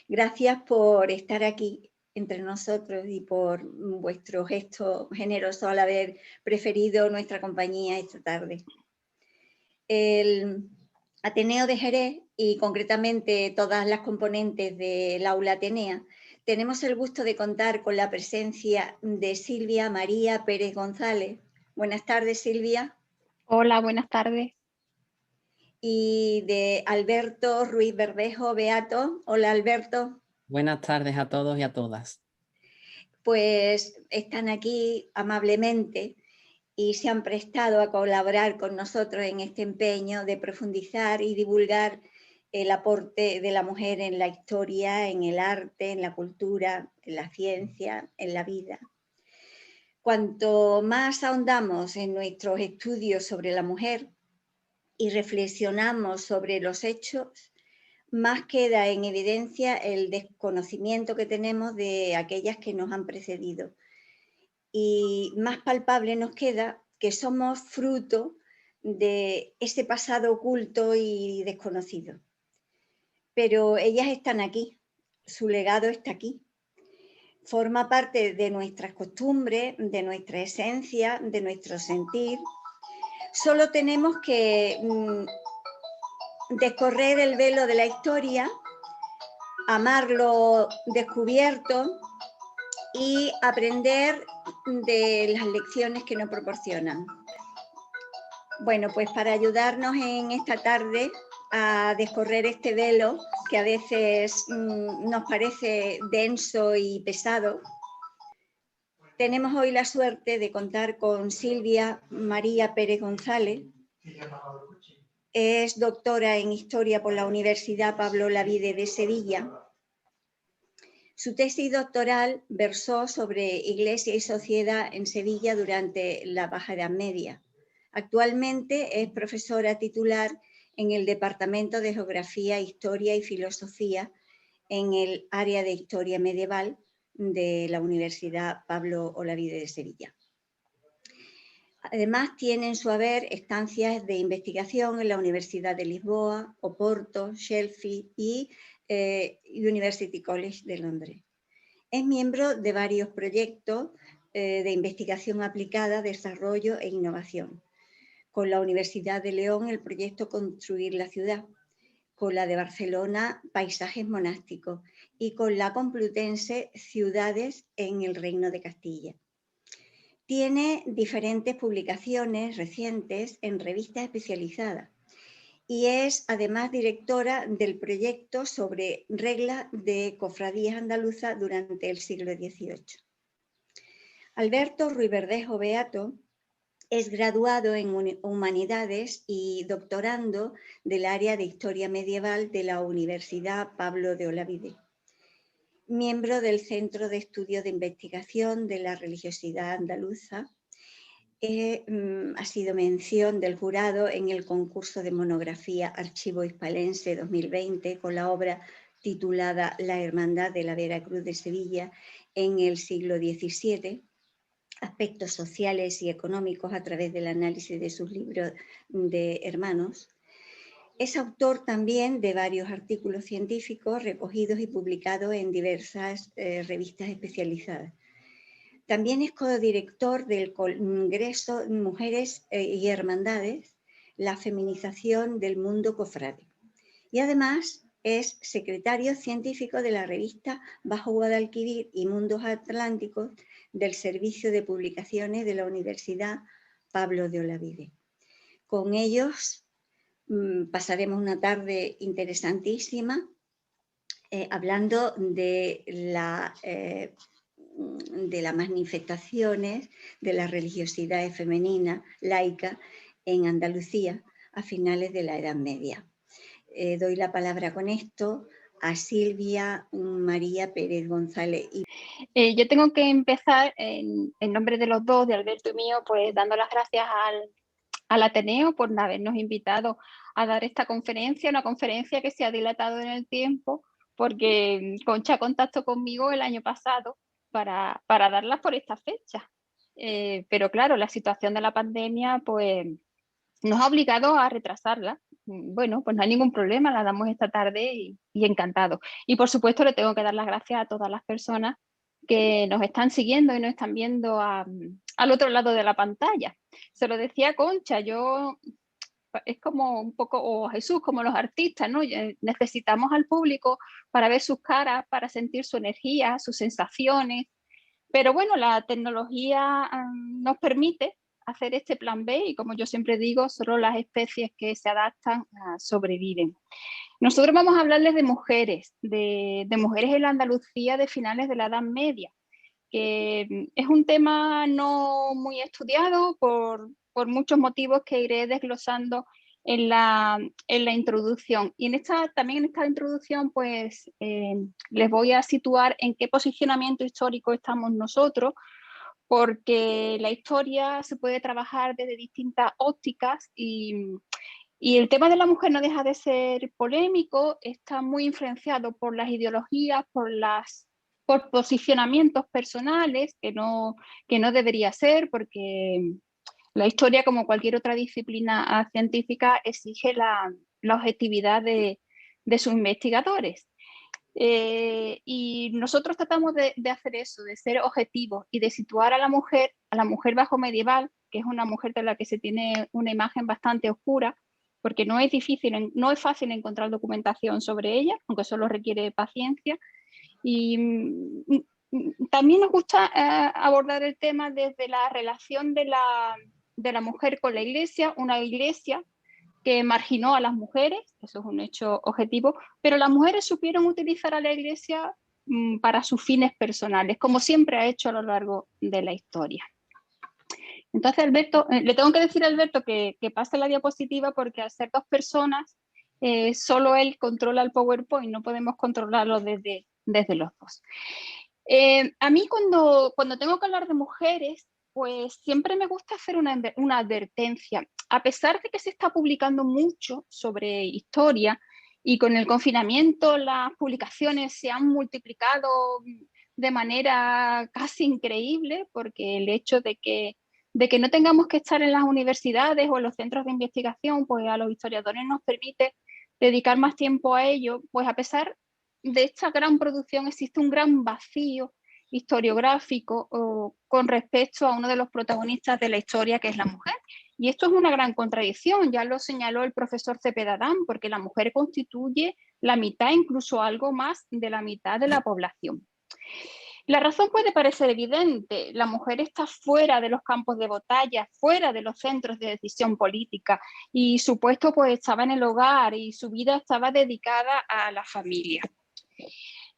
Gracias por estar aquí entre nosotros y por vuestro gesto generoso al haber preferido nuestra compañía esta tarde. El Ateneo de Jerez y concretamente todas las componentes del Aula Atenea tenemos el gusto de contar con la presencia de Silvia María Pérez González. Buenas tardes, Silvia. Hola, buenas tardes. Y de Alberto Ruiz Verdejo Beato. Hola, Alberto. Buenas tardes a todos y a todas. Pues están aquí amablemente y se han prestado a colaborar con nosotros en este empeño de profundizar y divulgar el aporte de la mujer en la historia, en el arte, en la cultura, en la ciencia, en la vida. Cuanto más ahondamos en nuestros estudios sobre la mujer y reflexionamos sobre los hechos, más queda en evidencia el desconocimiento que tenemos de aquellas que nos han precedido. Y más palpable nos queda que somos fruto de ese pasado oculto y desconocido. Pero ellas están aquí, su legado está aquí. Forma parte de nuestras costumbres, de nuestra esencia, de nuestro sentir. Solo tenemos que descorrer el velo de la historia, amar lo descubierto y aprender de las lecciones que nos proporcionan. Bueno, pues para ayudarnos en esta tarde a descorrer este velo que a veces nos parece denso y pesado, tenemos hoy la suerte de contar con Silvia María Pérez González. Es doctora en Historia por la Universidad Pablo Olavide de Sevilla. Su tesis doctoral versó sobre Iglesia y sociedad en Sevilla durante la Baja Edad Media. Actualmente es profesora titular en el Departamento de Geografía, Historia y Filosofía en el área de Historia Medieval de la Universidad Pablo Olavide de Sevilla. Además, tiene en su haber estancias de investigación en la Universidad de Lisboa, Oporto, Sheffield y University College de Londres. Es miembro de varios proyectos de investigación aplicada, desarrollo e innovación. Con la Universidad de León, el proyecto Construir la ciudad. Con la de Barcelona, Paisajes monásticos. Y con la Complutense, Ciudades en el Reino de Castilla. Tiene diferentes publicaciones recientes en revistas especializadas y es además directora del proyecto sobre reglas de cofradías andaluzas durante el siglo XVIII. Alberto Ruiz Verdejo Beato es graduado en Humanidades y doctorando del área de Historia Medieval de la Universidad Pablo de Olavide. Miembro del Centro de Estudios de Investigación de la Religiosidad Andaluza. Ha sido mención del jurado en el concurso de monografía Archivo Hispalense 2020 con la obra titulada La Hermandad de la Veracruz de Sevilla en el siglo XVII, aspectos sociales y económicos a través del análisis de sus libros de hermanos. Es autor también de varios artículos científicos recogidos y publicados en diversas revistas especializadas. También es codirector del Congreso Mujeres y Hermandades, la feminización del mundo cofrade. Y además es secretario científico de la revista Bajo Guadalquivir y Mundos Atlánticos del Servicio de Publicaciones de la Universidad Pablo de Olavide. Con ellos pasaremos una tarde interesantísima hablando de las manifestaciones de las religiosidades femeninas laica en Andalucía a finales de la Edad Media. Doy la palabra con esto a Silvia María Pérez González. Yo tengo que empezar en nombre de los dos, de Alberto y mío, pues dando las gracias al Ateneo por habernos invitado a dar esta conferencia, una conferencia que se ha dilatado en el tiempo porque Concha contactó conmigo el año pasado para darlas por esta fecha. Pero claro, la situación de la pandemia pues nos ha obligado a retrasarla bueno, pues no hay ningún problema, la damos esta tarde y encantado. Y por supuesto le tengo que dar las gracias a todas las personas que nos están siguiendo y nos están viendo al otro lado de la pantalla. Se lo decía Concha, es como un poco, o Jesús, como los artistas, ¿no? Necesitamos al público para ver sus caras, para sentir su energía, sus sensaciones. Pero bueno, la tecnología nos permite hacer este plan B y, como yo siempre digo, solo las especies que se adaptan sobreviven. Nosotros vamos a hablarles de mujeres, de mujeres en la Andalucía de finales de la Edad Media, que es un tema no muy estudiado por muchos motivos que iré desglosando en la introducción. Y también en esta introducción pues les voy a situar en qué posicionamiento histórico estamos nosotros, porque la historia se puede trabajar desde distintas ópticas y el tema de la mujer no deja de ser polémico, está muy influenciado por las ideologías, por posicionamientos personales, que no debería ser, porque la historia, como cualquier otra disciplina científica, exige la objetividad de sus investigadores. Y nosotros tratamos de hacer eso, de ser objetivos y de situar a la mujer bajo medieval, que es una mujer de la que se tiene una imagen bastante oscura, porque no es fácil encontrar documentación sobre ella, aunque solo requiere paciencia. Y también nos gusta abordar el tema desde la relación de la mujer con la iglesia, una iglesia que marginó a las mujeres, eso es un hecho objetivo, pero las mujeres supieron utilizar a la iglesia para sus fines personales, como siempre ha hecho a lo largo de la historia. Entonces, Alberto, le tengo que decir a Alberto que pase la diapositiva, porque al ser dos personas, solo él controla el PowerPoint, no podemos controlarlo desde los dos. A mí cuando tengo que hablar de mujeres, pues siempre me gusta hacer una advertencia. A pesar de que se está publicando mucho sobre historia y con el confinamiento las publicaciones se han multiplicado de manera casi increíble, porque el hecho de que no tengamos que estar en las universidades o en los centros de investigación, pues a los historiadores nos permite dedicar más tiempo a ello, pues a pesar de esta gran producción existe un gran vacío historiográfico con respecto a uno de los protagonistas de la historia, que es la mujer. Y esto es una gran contradicción, ya lo señaló el profesor Cepeda Adán, porque la mujer constituye la mitad, incluso algo más de la mitad de la población. La razón puede parecer evidente: la mujer está fuera de los campos de batalla, fuera de los centros de decisión política, y su puesto pues estaba en el hogar y su vida estaba dedicada a la familia.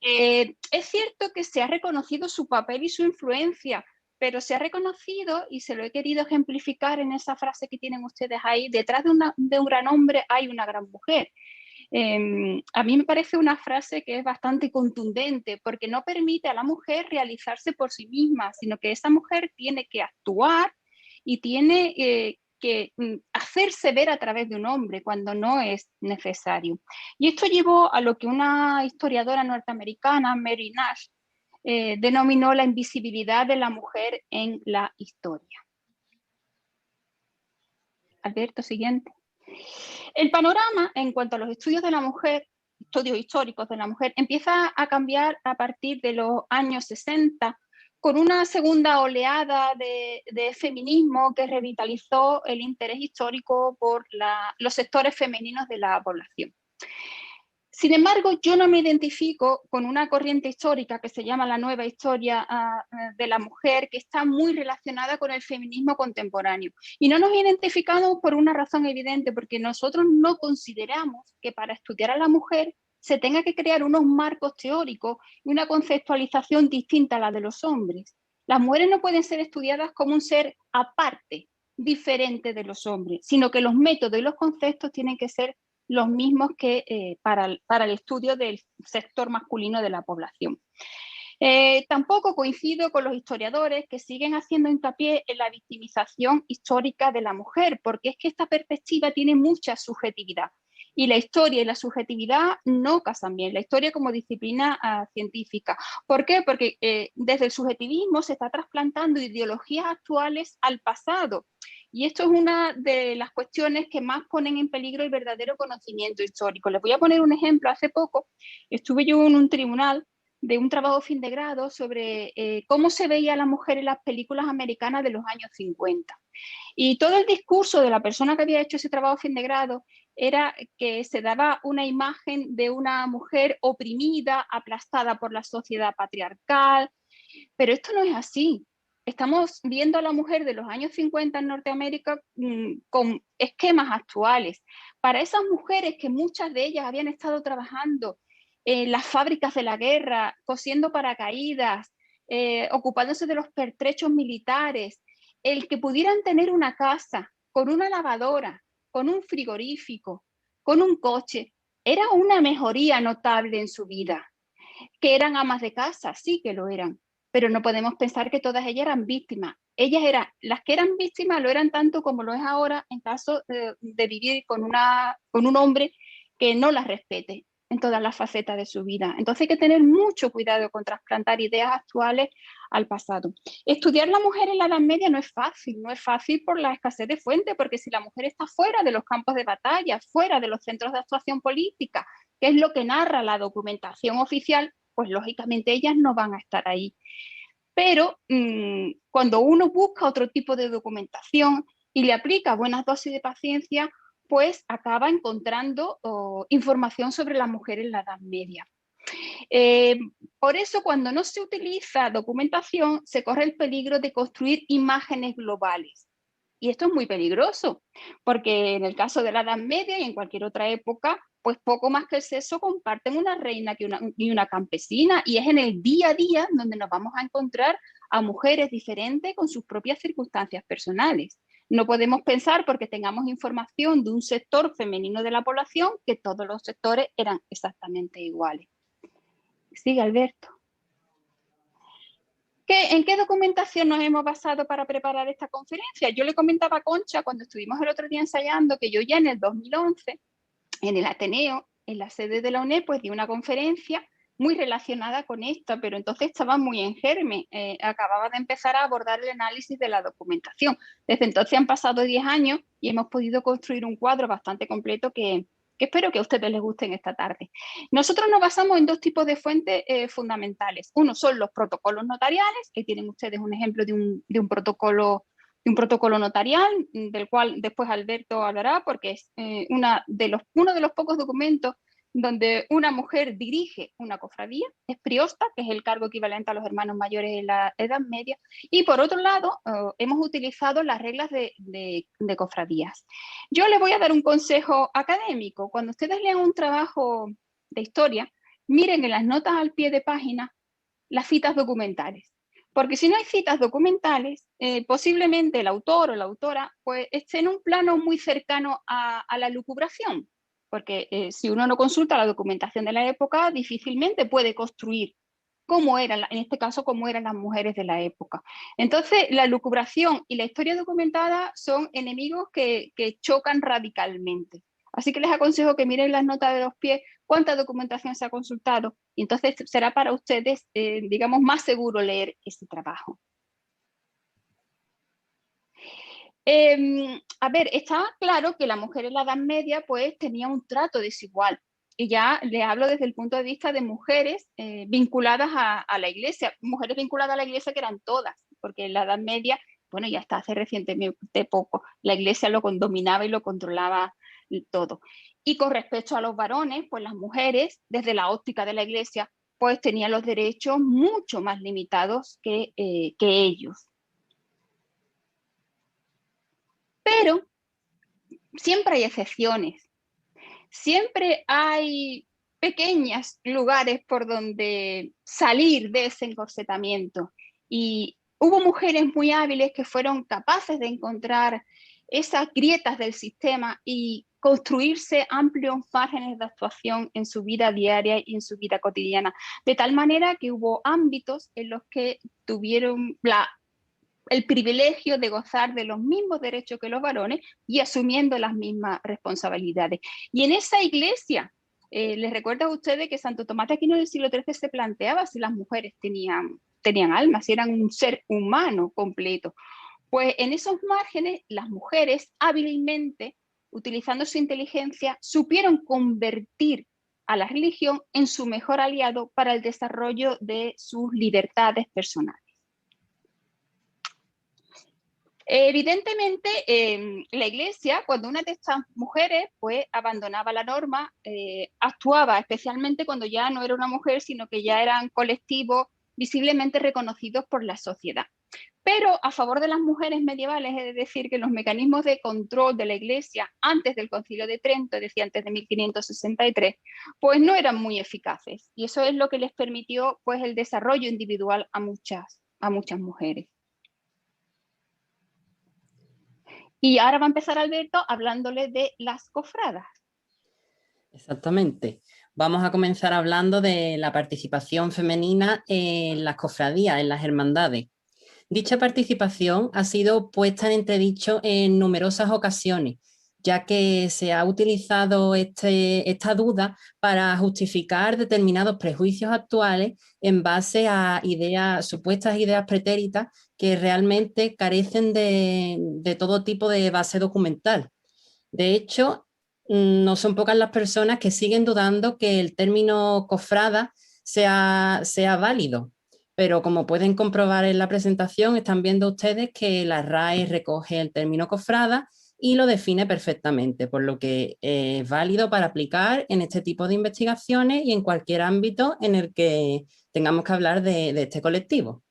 Es cierto que se ha reconocido su papel y su influencia, pero se ha reconocido, y se lo he querido ejemplificar en esa frase que tienen ustedes ahí: detrás de un gran hombre hay una gran mujer. A mí me parece una frase que es bastante contundente, porque no permite a la mujer realizarse por sí misma, sino que esa mujer tiene que actuar y tiene que hacerse ver a través de un hombre cuando no es necesario. Y esto llevó a lo que una historiadora norteamericana, Mary Nash, denominó la invisibilidad de la mujer en la historia. Alberto, siguiente. El panorama en cuanto a los estudios de la mujer, estudios históricos de la mujer, empieza a cambiar a partir de los años 60, con una segunda oleada de feminismo que revitalizó el interés histórico por los sectores femeninos de la población. Sin embargo, yo no me identifico con una corriente histórica que se llama la nueva historia de la mujer, que está muy relacionada con el feminismo contemporáneo. Y no nos identificamos por una razón evidente, porque nosotros no consideramos que para estudiar a la mujer se tenga que crear unos marcos teóricos y una conceptualización distinta a la de los hombres. Las mujeres no pueden ser estudiadas como un ser aparte, diferente de los hombres, sino que los métodos y los conceptos tienen que ser los mismos que para el estudio del sector masculino de la población. Tampoco coincido con los historiadores que siguen haciendo hincapié en la victimización histórica de la mujer, porque es que esta perspectiva tiene mucha subjetividad. Y la historia y la subjetividad no casan bien, la historia como disciplina científica. ¿Por qué? Porque desde el subjetivismo se está trasplantando ideologías actuales al pasado. Y esto es una de las cuestiones que más ponen en peligro el verdadero conocimiento histórico. Les voy a poner un ejemplo. Hace poco estuve yo en un tribunal de un trabajo fin de grado sobre cómo se veía la mujer en las películas americanas de los años 50. Y todo el discurso de la persona que había hecho ese trabajo fin de grado era que se daba una imagen de una mujer oprimida, aplastada por la sociedad patriarcal, pero esto no es así. Estamos viendo a la mujer de los años 50 en Norteamérica con esquemas actuales. Para esas mujeres, que muchas de ellas habían estado trabajando en las fábricas de la guerra, cosiendo paracaídas, ocupándose de los pertrechos militares, el que pudieran tener una casa con una lavadora, con un frigorífico, con un coche, era una mejoría notable en su vida. Que eran amas de casa, sí que lo eran, pero no podemos pensar que todas ellas eran víctimas. Ellas eran, las que eran víctimas lo eran tanto como lo es ahora en caso de vivir con un hombre que no las respete en todas las facetas de su vida. Entonces hay que tener mucho cuidado con trasplantar ideas actuales al pasado. Estudiar la mujer en la Edad Media no es fácil por la escasez de fuentes, porque si la mujer está fuera de los campos de batalla, fuera de los centros de actuación política, que es lo que narra la documentación oficial, pues lógicamente ellas no van a estar ahí. Pero cuando uno busca otro tipo de documentación y le aplica buenas dosis de paciencia, pues acaba encontrando información sobre la mujer en la Edad Media. Por eso, cuando no se utiliza documentación, se corre el peligro de construir imágenes globales. Y esto es muy peligroso, porque en el caso de la Edad Media y en cualquier otra época, pues poco más que el sexo comparten una reina y una campesina, y es en el día a día donde nos vamos a encontrar a mujeres diferentes con sus propias circunstancias personales. No podemos pensar, porque tengamos información de un sector femenino de la población, que todos los sectores eran exactamente iguales. Sigue, Alberto. ¿En qué documentación nos hemos basado para preparar esta conferencia? Yo le comentaba a Concha cuando estuvimos el otro día ensayando que yo ya en el 2011, en el Ateneo, en la sede de la UNED, pues di una conferencia muy relacionada con esta, pero entonces estaba muy en germen. Acababa de empezar a abordar el análisis de la documentación. Desde entonces han pasado 10 años y hemos podido construir un cuadro bastante completo que espero que a ustedes les gusten esta tarde. Nosotros nos basamos en dos tipos de fuentes fundamentales. Uno son los protocolos notariales, que tienen ustedes un ejemplo de un protocolo notarial, del cual después Alberto hablará, porque es uno de los pocos documentos donde una mujer dirige una cofradía, es priosta, que es el cargo equivalente a los hermanos mayores en la Edad Media, y por otro lado hemos utilizado las reglas de cofradías. Yo les voy a dar un consejo académico. Cuando ustedes lean un trabajo de historia, miren en las notas al pie de página las citas documentales. Porque si no hay citas documentales, posiblemente el autor o la autora pues, esté en un plano muy cercano a la lucubración. Porque si uno no consulta la documentación de la época, difícilmente puede construir cómo eran, en este caso, cómo eran las mujeres de la época. Entonces, la lucubración y la historia documentada son enemigos que chocan radicalmente. Así que les aconsejo que miren las notas de los pies, cuánta documentación se ha consultado, y entonces será para ustedes, digamos, más seguro leer ese trabajo. A ver, está claro que la mujer en la Edad Media pues tenía un trato desigual. Y ya le hablo desde el punto de vista de mujeres vinculadas a la iglesia, mujeres vinculadas a la iglesia que eran todas, porque en la Edad Media, bueno, ya hasta hace recientemente poco, la iglesia lo dominaba y lo controlaba todo. Y con respecto a los varones, pues las mujeres, desde la óptica de la iglesia, pues tenían los derechos mucho más limitados que ellos. Pero siempre hay excepciones, siempre hay pequeños lugares por donde salir de ese encorsetamiento. Y hubo mujeres muy hábiles que fueron capaces de encontrar esas grietas del sistema y construirse amplios márgenes de actuación en su vida diaria y en su vida cotidiana, de tal manera que hubo ámbitos en los que tuvieron el privilegio de gozar de los mismos derechos que los varones y asumiendo las mismas responsabilidades. Y en esa iglesia, les recuerdo a ustedes que Santo Tomás de Aquino del siglo XIII se planteaba si las mujeres tenían alma, si eran un ser humano completo. Pues en esos márgenes las mujeres hábilmente, utilizando su inteligencia, supieron convertir a la religión en su mejor aliado para el desarrollo de sus libertades personales. Evidentemente, la Iglesia, cuando una de estas mujeres pues, abandonaba la norma, actuaba especialmente cuando ya no era una mujer, sino que ya eran colectivos visiblemente reconocidos por la sociedad. Pero a favor de las mujeres medievales, es decir, que los mecanismos de control de la Iglesia antes del Concilio de Trento, es decir, antes de 1563, pues no eran muy eficaces. Y eso es lo que les permitió pues, el desarrollo individual a muchas mujeres. Y ahora va a empezar Alberto hablándole de las cofradas. Exactamente. Vamos a comenzar hablando de la participación femenina en las cofradías, en las hermandades. Dicha participación ha sido puesta en entredicho en numerosas ocasiones, ya que se ha utilizado esta duda para justificar determinados prejuicios actuales en base a supuestas ideas pretéritas que realmente carecen de todo tipo de base documental. De hecho, no son pocas las personas que siguen dudando que el término cofrada sea válido. Pero como pueden comprobar en la presentación, están viendo ustedes que la RAE recoge el término cofrada y lo define perfectamente, por lo que es válido para aplicar en este tipo de investigaciones y en cualquier ámbito en el que tengamos que hablar de este colectivo.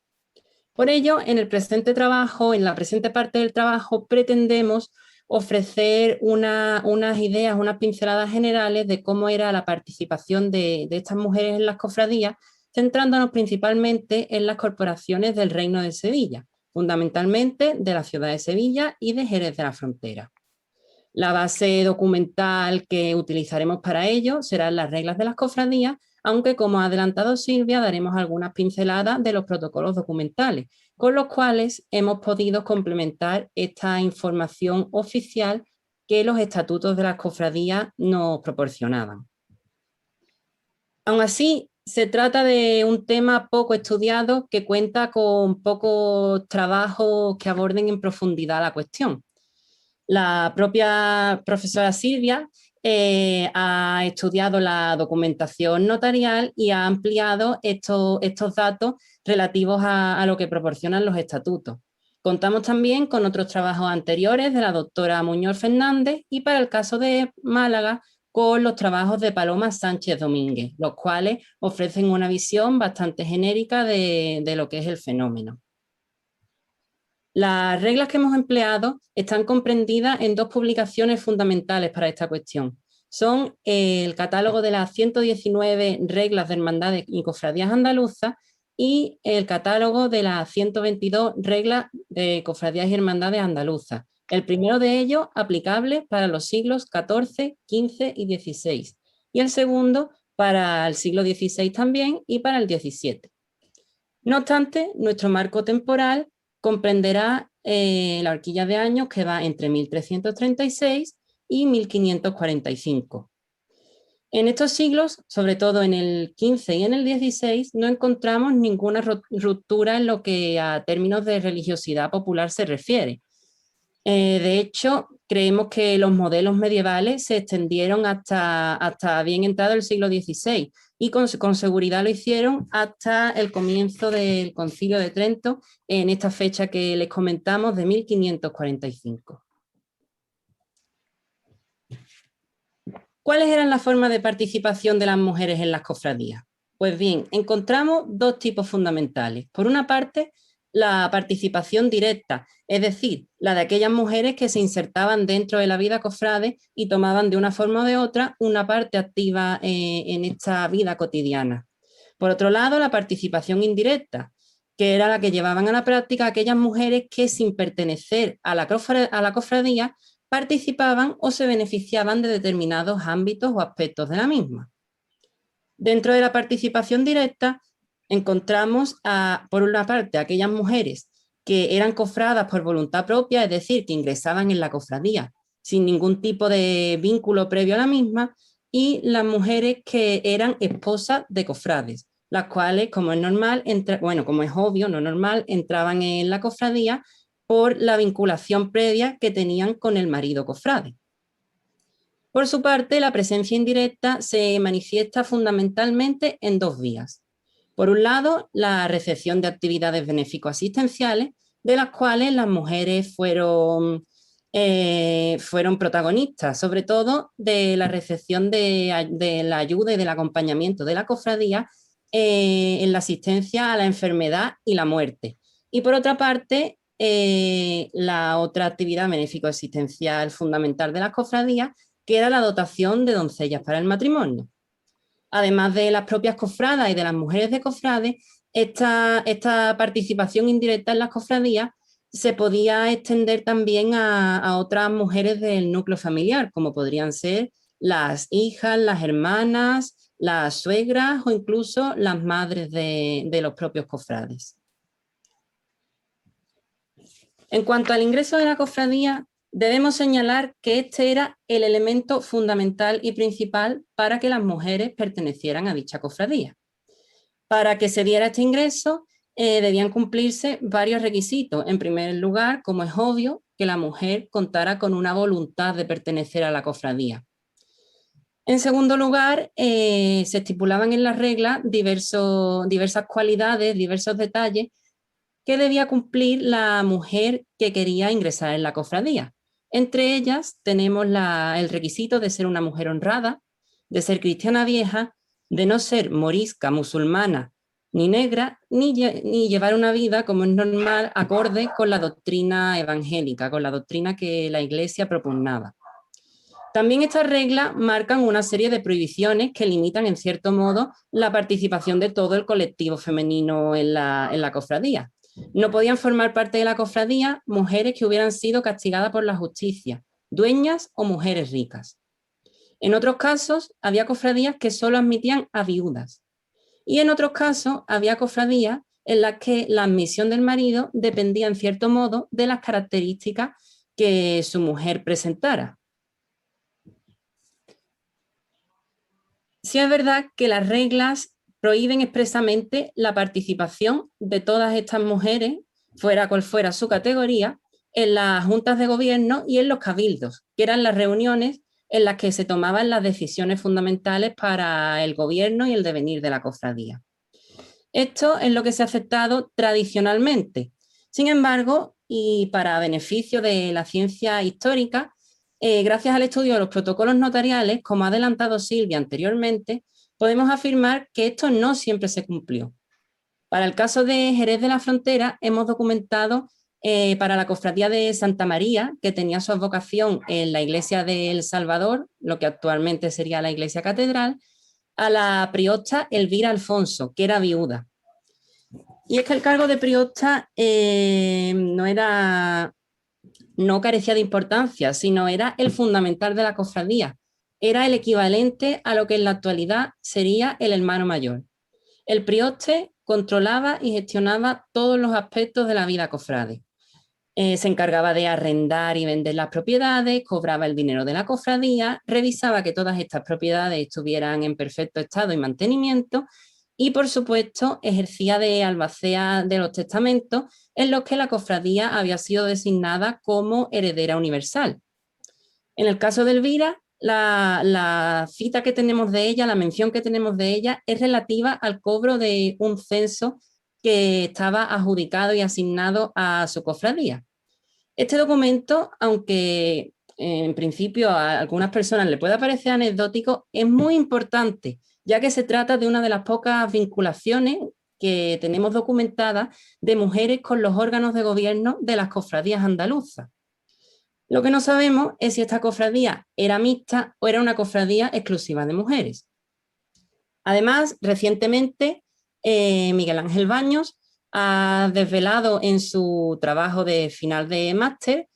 Por ello, en el presente trabajo, en la presente parte del trabajo, pretendemos ofrecer unas ideas, unas pinceladas generales de cómo era la participación de estas mujeres en las cofradías, centrándonos principalmente en las corporaciones del Reino de Sevilla, fundamentalmente de la ciudad de Sevilla y de Jerez de la Frontera. La base documental que utilizaremos para ello serán las reglas de las cofradías, aunque como ha adelantado Silvia, daremos algunas pinceladas de los protocolos documentales, con los cuales hemos podido complementar esta información oficial que los estatutos de las cofradías nos proporcionaban. Aún así, se trata de un tema poco estudiado que cuenta con pocos trabajos que aborden en profundidad la cuestión. La propia profesora Silvia ha estudiado la documentación notarial y ha ampliado estos datos relativos a lo que proporcionan los estatutos. Contamos también con otros trabajos anteriores de la doctora Muñoz Fernández y para el caso de Málaga con los trabajos de Paloma Sánchez Domínguez, los cuales ofrecen una visión bastante genérica de lo que es el fenómeno. Las reglas que hemos empleado están comprendidas en dos publicaciones fundamentales para esta cuestión. Son el catálogo de las 119 reglas de hermandades y cofradías andaluzas y el catálogo de las 122 reglas de cofradías y hermandades andaluzas. El primero de ellos aplicable para los siglos XIV, XV y XVI y el segundo para el siglo XVI también y para el XVII. No obstante, nuestro marco temporal comprenderá la horquilla de años que va entre 1336 y 1545. En estos siglos, sobre todo en el XV y en el XVI, no encontramos ninguna ruptura en lo que a términos de religiosidad popular se refiere. De hecho, creemos que los modelos medievales se extendieron hasta bien entrado el siglo XVI y con seguridad lo hicieron hasta el comienzo del Concilio de Trento en esta fecha que les comentamos de 1545. ¿Cuáles eran las formas de participación de las mujeres en las cofradías? Pues bien, encontramos dos tipos fundamentales. Por una parte, la participación directa, es decir, la de aquellas mujeres que se insertaban dentro de la vida cofrade y tomaban de una forma o de otra una parte activa en esta vida cotidiana. Por otro lado, la participación indirecta, que era la que llevaban a la práctica aquellas mujeres que sin pertenecer a la cofradía participaban o se beneficiaban de determinados ámbitos o aspectos de la misma. Dentro de la participación directa encontramos, por una parte, aquellas mujeres que eran cofradas por voluntad propia, es decir, que ingresaban en la cofradía sin ningún tipo de vínculo previo a la misma, y las mujeres que eran esposas de cofrades, las cuales, como es normal, como es obvio, no normal, entraban en la cofradía por la vinculación previa que tenían con el marido cofrade. Por su parte, la presencia indirecta se manifiesta fundamentalmente en dos vías. Por un lado, la recepción de actividades benéfico-asistenciales, de las cuales las mujeres fueron protagonistas, sobre todo de la recepción de la ayuda y del acompañamiento de la cofradía en la asistencia a la enfermedad y la muerte. Y por otra parte, la otra actividad benéfico-asistencial fundamental de las cofradías, que era la dotación de doncellas para el matrimonio. Además de las propias cofradas y de las mujeres de cofrades, esta participación indirecta en las cofradías se podía extender también a otras mujeres del núcleo familiar, como podrían ser las hijas, las hermanas, las suegras o incluso las madres de los propios cofrades. En cuanto al ingreso de la cofradía, debemos señalar que este era el elemento fundamental y principal para que las mujeres pertenecieran a dicha cofradía. Para que se diera este ingreso, debían cumplirse varios requisitos. En primer lugar, como es obvio, que la mujer contara con una voluntad de pertenecer a la cofradía. En segundo lugar, se estipulaban en las reglas diversas cualidades, diversos detalles que debía cumplir la mujer que quería ingresar en la cofradía. Entre ellas tenemos el requisito de ser una mujer honrada, de ser cristiana vieja, de no ser morisca, musulmana, ni negra, ni llevar una vida, como es normal, acorde con la doctrina evangélica, con la doctrina que la Iglesia propugnaba. También estas reglas marcan una serie de prohibiciones que limitan, en cierto modo, la participación de todo el colectivo femenino en la cofradía. No podían formar parte de la cofradía mujeres que hubieran sido castigadas por la justicia, dueñas o mujeres ricas. En otros casos, había cofradías que solo admitían a viudas. Y en otros casos, había cofradías en las que la admisión del marido dependía, en cierto modo, de las características que su mujer presentara. Sí es verdad que las reglas prohíben expresamente la participación de todas estas mujeres, fuera cual fuera su categoría, en las juntas de gobierno y en los cabildos, que eran las reuniones en las que se tomaban las decisiones fundamentales para el gobierno y el devenir de la cofradía. Esto es lo que se ha aceptado tradicionalmente. Sin embargo, y para beneficio de la ciencia histórica, gracias al estudio de los protocolos notariales, como ha adelantado Silvia anteriormente, podemos afirmar que esto no siempre se cumplió. Para el caso de Jerez de la Frontera, hemos documentado para la cofradía de Santa María, que tenía su advocación en la iglesia de El Salvador, lo que actualmente sería la iglesia catedral, a la priota Elvira Alfonso, que era viuda. Y es que el cargo de priota no carecía de importancia, sino era el fundamental de la cofradía. Era el equivalente a lo que en la actualidad sería el hermano mayor. El prioste controlaba y gestionaba todos los aspectos de la vida cofrade. Se encargaba de arrendar y vender las propiedades, cobraba el dinero de la cofradía, revisaba que todas estas propiedades estuvieran en perfecto estado y mantenimiento y, por supuesto, ejercía de albacea de los testamentos en los que la cofradía había sido designada como heredera universal. En el caso de Elvira, la cita que tenemos de ella, la mención que tenemos de ella, es relativa al cobro de un censo que estaba adjudicado y asignado a su cofradía. Este documento, aunque en principio a algunas personas le pueda parecer anecdótico, es muy importante, ya que se trata de una de las pocas vinculaciones que tenemos documentadas de mujeres con los órganos de gobierno de las cofradías andaluzas. Lo que no sabemos es si esta cofradía era mixta o era una cofradía exclusiva de mujeres. Además, recientemente, Miguel Ángel Baños ha desvelado en su trabajo de final de máster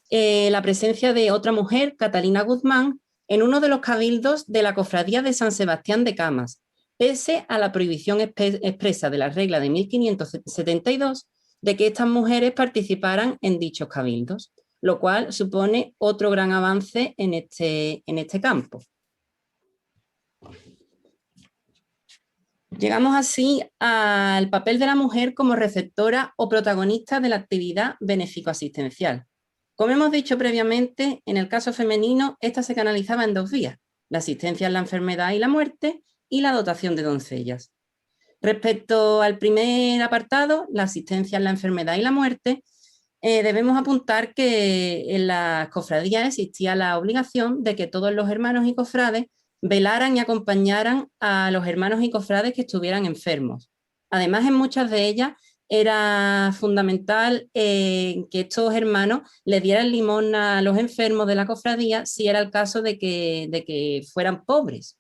la presencia de otra mujer, Catalina Guzmán, en uno de los cabildos de la cofradía de San Sebastián de Camas, pese a la prohibición expresa de la regla de 1572 de que estas mujeres participaran en dichos cabildos, lo cual supone otro gran avance en este campo. Llegamos así al papel de la mujer como receptora o protagonista de la actividad benéfico-asistencial. Como hemos dicho previamente, en el caso femenino, esta se canalizaba en dos vías: la asistencia en la enfermedad y la muerte y la dotación de doncellas. Respecto al primer apartado, la asistencia en la enfermedad y la muerte, debemos apuntar que en las cofradías existía la obligación de que todos los hermanos y cofrades velaran y acompañaran a los hermanos y cofrades que estuvieran enfermos. Además, en muchas de ellas era fundamental que estos hermanos le dieran limosna a los enfermos de la cofradía si era el caso de que fueran pobres.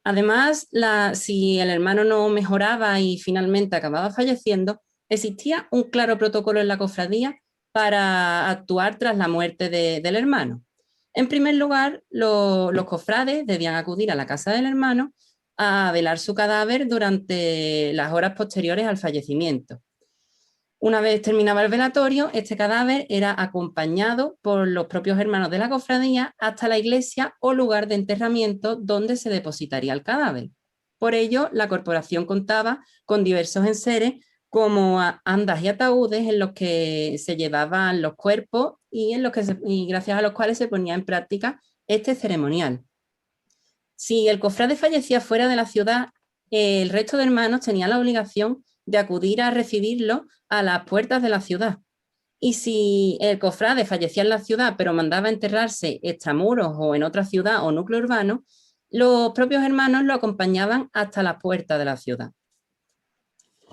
Además, si el hermano no mejoraba y finalmente acababa falleciendo, existía un claro protocolo en la cofradía para actuar tras la muerte del hermano. En primer lugar, los cofrades debían acudir a la casa del hermano a velar su cadáver durante las horas posteriores al fallecimiento. Una vez terminaba el velatorio, este cadáver era acompañado por los propios hermanos de la cofradía hasta la iglesia o lugar de enterramiento donde se depositaría el cadáver. Por ello, la corporación contaba con diversos enseres como andas y ataúdes en los que se llevaban los cuerpos y gracias a los cuales se ponía en práctica este ceremonial. Si el cofrade fallecía fuera de la ciudad, el resto de hermanos tenían la obligación de acudir a recibirlo a las puertas de la ciudad. Y si el cofrade fallecía en la ciudad, pero mandaba enterrarse extramuros o en otra ciudad o núcleo urbano, los propios hermanos lo acompañaban hasta la puerta de la ciudad.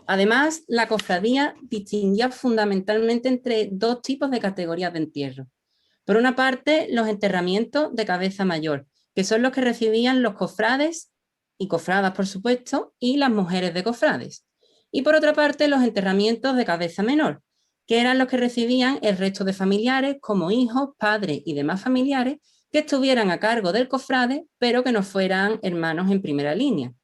Además, la cofradía distinguía fundamentalmente entre dos tipos de categorías de entierro. Por una parte, los enterramientos de cabeza mayor, que son los que recibían los cofrades y cofradas, por supuesto, y las mujeres de cofrades. Y por otra parte, los enterramientos de cabeza menor, que eran los que recibían el resto de familiares, como hijos, padres y demás familiares, que estuvieran a cargo del cofrade, pero que no fueran hermanos en primera línea.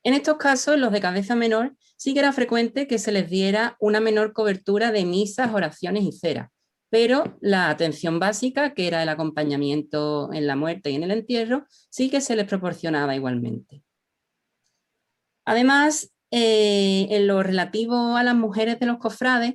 En estos casos, los de cabeza menor, sí que era frecuente que se les diera una menor cobertura de misas, oraciones y ceras, pero la atención básica, que era el acompañamiento en la muerte y en el entierro, sí que se les proporcionaba igualmente. Además, en lo relativo a las mujeres de los cofrades,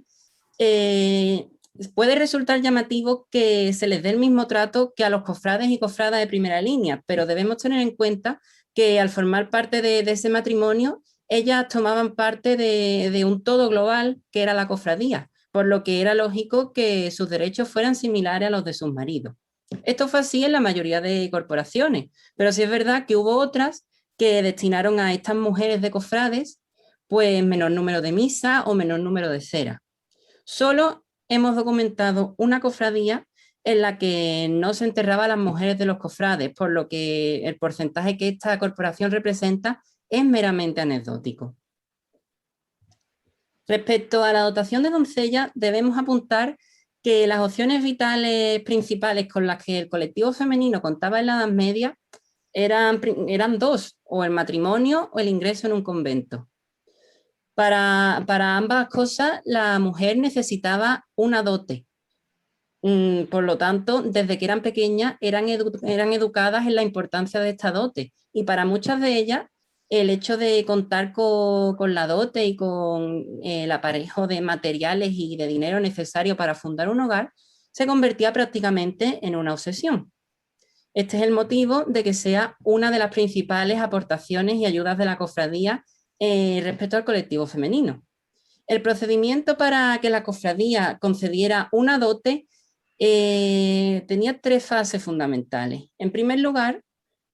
puede resultar llamativo que se les dé el mismo trato que a los cofrades y cofradas de primera línea, pero debemos tener en cuenta que al formar parte de ese matrimonio, ellas tomaban parte de un todo global que era la cofradía, por lo que era lógico que sus derechos fueran similares a los de sus maridos. Esto fue así en la mayoría de corporaciones, pero sí es verdad que hubo otras que destinaron a estas mujeres de cofrades pues menor número de misas o menor número de ceras. Solo hemos documentado una cofradía en la que no se enterraba a las mujeres de los cofrades, por lo que el porcentaje que esta corporación representa es meramente anecdótico. Respecto a la dotación de doncellas, debemos apuntar que las opciones vitales principales con las que el colectivo femenino contaba en la Edad Media eran dos, o el matrimonio o el ingreso en un convento. Para ambas cosas, la mujer necesitaba una dote. Por lo tanto, desde que eran pequeñas, eran educadas en la importancia de esta dote. Y para muchas de ellas, el hecho de contar con la dote y con el aparejo de materiales y de dinero necesario para fundar un hogar, se convertía prácticamente en una obsesión. Este es el motivo de que sea una de las principales aportaciones y ayudas de la cofradía respecto al colectivo femenino. El procedimiento para que la cofradía concediera una dote tenía tres fases fundamentales. En primer lugar,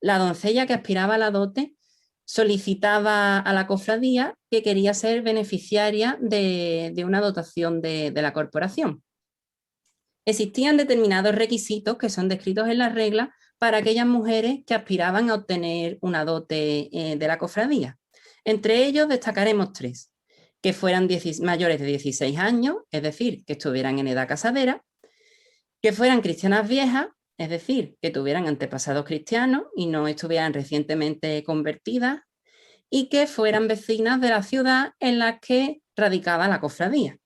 la doncella que aspiraba a la dote solicitaba a la cofradía que quería ser beneficiaria de una dotación de la corporación. Existían determinados requisitos que son descritos en la regla para aquellas mujeres que aspiraban a obtener una dote de la cofradía. Entre ellos destacaremos tres: que fueran mayores de 16 años, es decir, que estuvieran en edad casadera; que fueran cristianas viejas, es decir, que tuvieran antepasados cristianos y no estuvieran recientemente convertidas; y que fueran vecinas de la ciudad en la que radicaba la cofradía.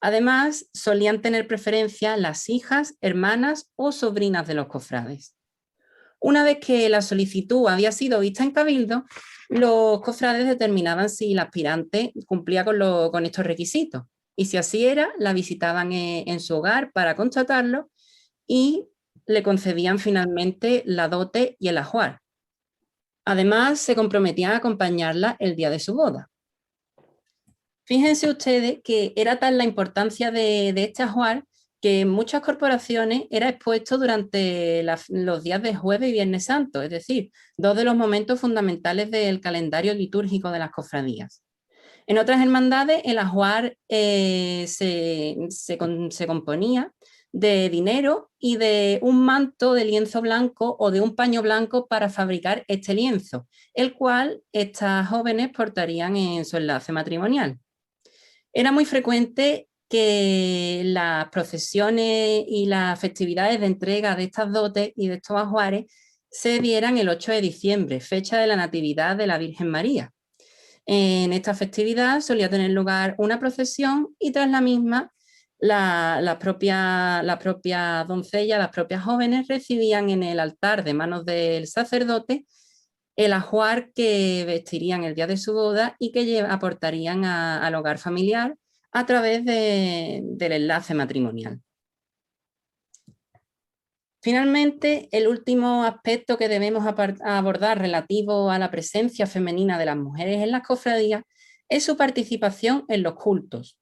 Además, solían tener preferencia las hijas, hermanas o sobrinas de los cofrades. Una vez que la solicitud había sido vista en cabildo, los cofrades determinaban si el aspirante cumplía con estos requisitos. Y si así era, la visitaban en su hogar para constatarlo y le concedían finalmente la dote y el ajuar. Además, se comprometían a acompañarla el día de su boda. Fíjense ustedes que era tal la importancia de este ajuar que en muchas corporaciones era expuesto durante los días de Jueves y Viernes Santo, es decir, dos de los momentos fundamentales del calendario litúrgico de las cofradías. En otras hermandades el ajuar se componía de dinero y de un manto de lienzo blanco o de un paño blanco para fabricar este lienzo, el cual estas jóvenes portarían en su enlace matrimonial. Era muy frecuente que las procesiones y las festividades de entrega de estas dotes y de estos ajuares se dieran el 8 de diciembre, fecha de la Natividad de la Virgen María. En esta festividad solía tener lugar una procesión y tras la misma la propia doncella, las propias jóvenes recibían en el altar de manos del sacerdote el ajuar que vestirían el día de su boda y que aportarían al hogar familiar a través del enlace matrimonial. Finalmente, el último aspecto que debemos abordar relativo a la presencia femenina de las mujeres en las cofradías es su participación en los cultos.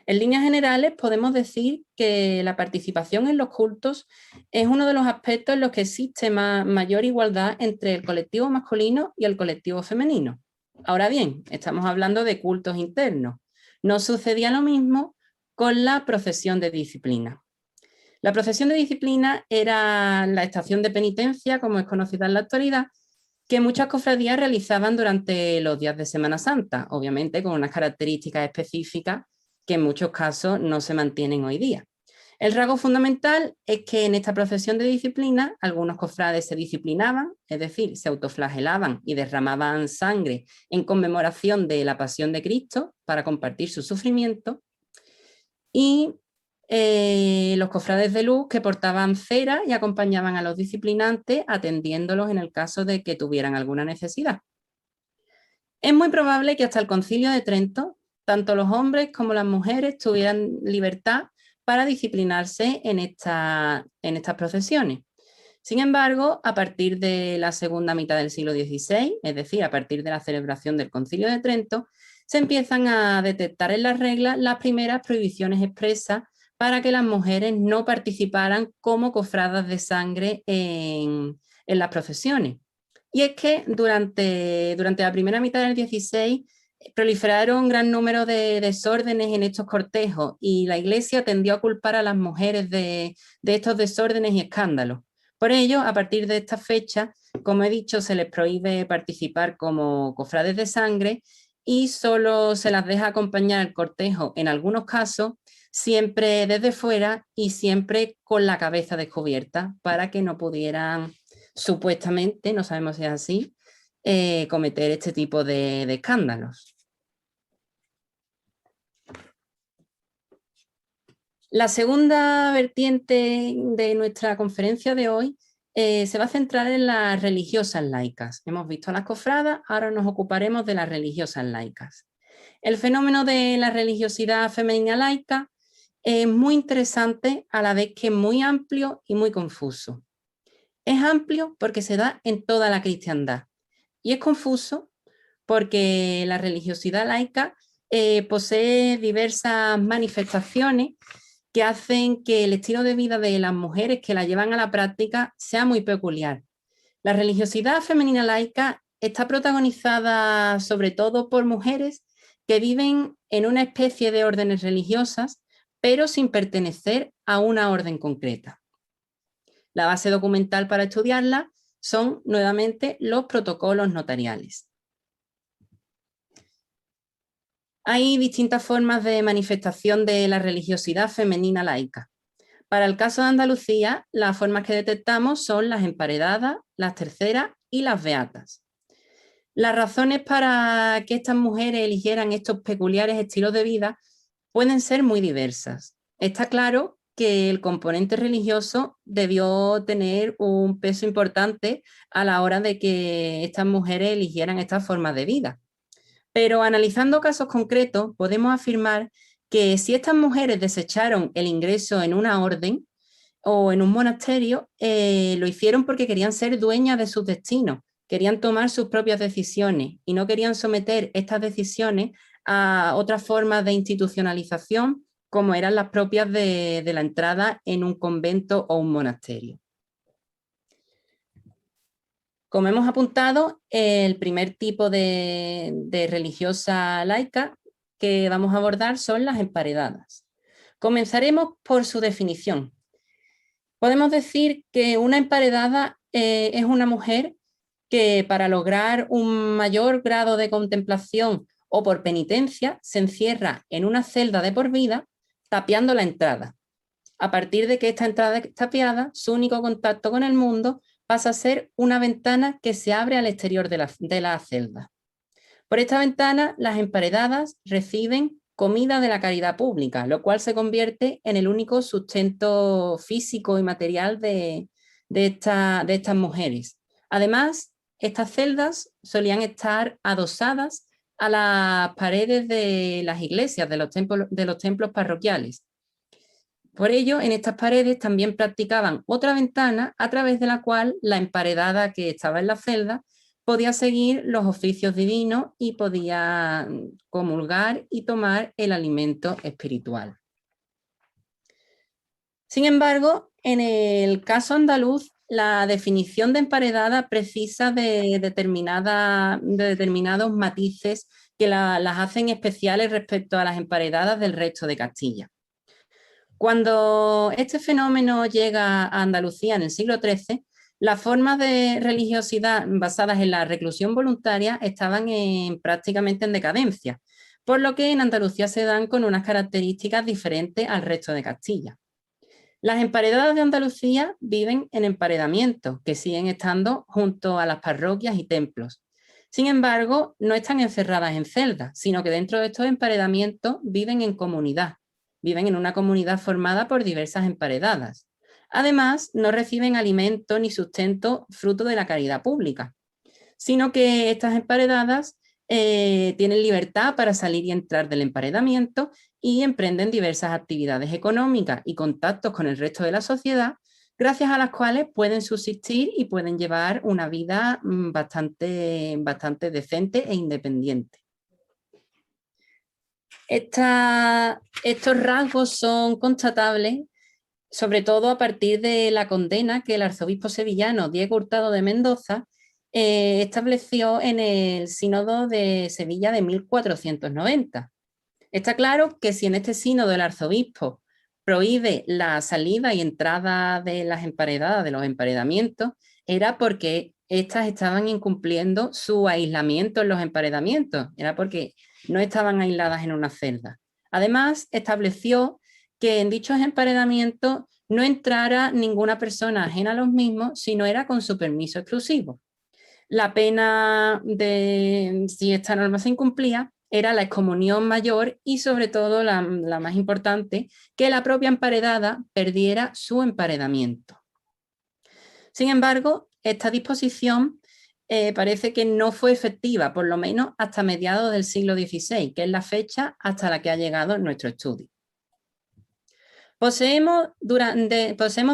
En líneas generales, podemos decir que la participación en los cultos es uno de los aspectos en los que existe mayor igualdad entre el colectivo masculino y el colectivo femenino. Ahora bien, estamos hablando de cultos internos. No sucedía lo mismo con la procesión de disciplina. La procesión de disciplina era la estación de penitencia, como es conocida en la actualidad, que muchas cofradías realizaban durante los días de Semana Santa, obviamente con unas características específicas que en muchos casos no se mantienen hoy día. El rasgo fundamental es que en esta procesión de disciplina algunos cofrades se disciplinaban, es decir, se autoflagelaban y derramaban sangre en conmemoración de la pasión de Cristo para compartir su sufrimiento, y los cofrades de luz que portaban cera y acompañaban a los disciplinantes atendiéndolos en el caso de que tuvieran alguna necesidad. Es muy probable que hasta el Concilio de Trento tanto los hombres como las mujeres tuvieran libertad para disciplinarse en estas procesiones. Sin embargo, a partir de la segunda mitad del siglo XVI, es decir, a partir de la celebración del Concilio de Trento, se empiezan a detectar en las reglas las primeras prohibiciones expresas para que las mujeres no participaran como cofradas de sangre en las procesiones. Y es que durante la primera mitad del XVI proliferaron un gran número de desórdenes en estos cortejos y la Iglesia tendió a culpar a las mujeres de estos desórdenes y escándalos. Por ello, a partir de esta fecha, como he dicho, se les prohíbe participar como cofrades de sangre y solo se las deja acompañar al cortejo en algunos casos, siempre desde fuera y siempre con la cabeza descubierta para que no pudieran, supuestamente, no sabemos si es así, cometer este tipo de escándalos. La segunda vertiente de nuestra conferencia de hoy se va a centrar en las religiosas laicas. Hemos visto a las cofradas, ahora nos ocuparemos de las religiosas laicas. El fenómeno de la religiosidad femenina laica es muy interesante a la vez que es muy amplio y muy confuso. Es amplio porque se da en toda la cristiandad y es confuso porque la religiosidad laica posee diversas manifestaciones que hacen que el estilo de vida de las mujeres que la llevan a la práctica sea muy peculiar. La religiosidad femenina laica está protagonizada sobre todo por mujeres que viven en una especie de órdenes religiosas, pero sin pertenecer a una orden concreta. La base documental para estudiarla son nuevamente los protocolos notariales. Hay distintas formas de manifestación de la religiosidad femenina laica. Para el caso de Andalucía, las formas que detectamos son las emparedadas, las terceras y las beatas. Las razones para que estas mujeres eligieran estos peculiares estilos de vida pueden ser muy diversas. Está claro que el componente religioso debió tener un peso importante a la hora de que estas mujeres eligieran estas formas de vida. Pero analizando casos concretos, podemos afirmar que si estas mujeres desecharon el ingreso en una orden o en un monasterio, lo hicieron porque querían ser dueñas de sus destinos, querían tomar sus propias decisiones y no querían someter estas decisiones a otras formas de institucionalización como eran las propias de la entrada en un convento o un monasterio. Como hemos apuntado, el primer tipo de religiosa laica que vamos a abordar son las emparedadas. Comenzaremos por su definición. Podemos decir que una emparedada es una mujer que para lograr un mayor grado de contemplación o por penitencia se encierra en una celda de por vida tapiando la entrada. A partir de que esta entrada es tapiada, su único contacto con el mundo pasa a ser una ventana que se abre al exterior de la celda. Por esta ventana, las emparedadas reciben comida de la caridad pública, lo cual se convierte en el único sustento físico y material de estas mujeres. Además, estas celdas solían estar adosadas a las paredes de las iglesias, de los templos parroquiales. Por ello, en estas paredes también practicaban otra ventana a través de la cual la emparedada que estaba en la celda podía seguir los oficios divinos y podía comulgar y tomar el alimento espiritual. Sin embargo, en el caso andaluz, la definición de emparedada precisa de determinados matices que las hacen especiales respecto a las emparedadas del resto de Castilla. Cuando este fenómeno llega a Andalucía en el siglo XIII, las formas de religiosidad basadas en la reclusión voluntaria estaban prácticamente en decadencia, por lo que en Andalucía se dan con unas características diferentes al resto de Castilla. Las emparedadas de Andalucía viven en emparedamientos, que siguen estando junto a las parroquias y templos. Sin embargo, no están encerradas en celdas, sino que dentro de estos emparedamientos viven en comunidad. Viven en una comunidad formada por diversas emparedadas. Además, no reciben alimento ni sustento fruto de la caridad pública, sino que estas emparedadas tienen libertad para salir y entrar del emparedamiento y emprenden diversas actividades económicas y contactos con el resto de la sociedad, gracias a las cuales pueden subsistir y pueden llevar una vida bastante decente e independiente. Estos rasgos son constatables, sobre todo a partir de la condena que el arzobispo sevillano Diego Hurtado de Mendoza estableció en el Sínodo de Sevilla de 1490. Está claro que si en este sínodo el arzobispo prohíbe la salida y entrada de las emparedadas, de los emparedamientos, era porque éstas estaban incumpliendo su aislamiento en los emparedamientos, era porque no estaban aisladas en una celda. Además, estableció que en dichos emparedamientos no entrara ninguna persona ajena a los mismos si no era con su permiso exclusivo. La pena de si esta norma se incumplía era la excomunión mayor y sobre todo la más importante, que la propia emparedada perdiera su emparedamiento. Sin embargo, esta disposición parece que no fue efectiva, por lo menos hasta mediados del siglo XVI, que es la fecha hasta la que ha llegado nuestro estudio. Poseemos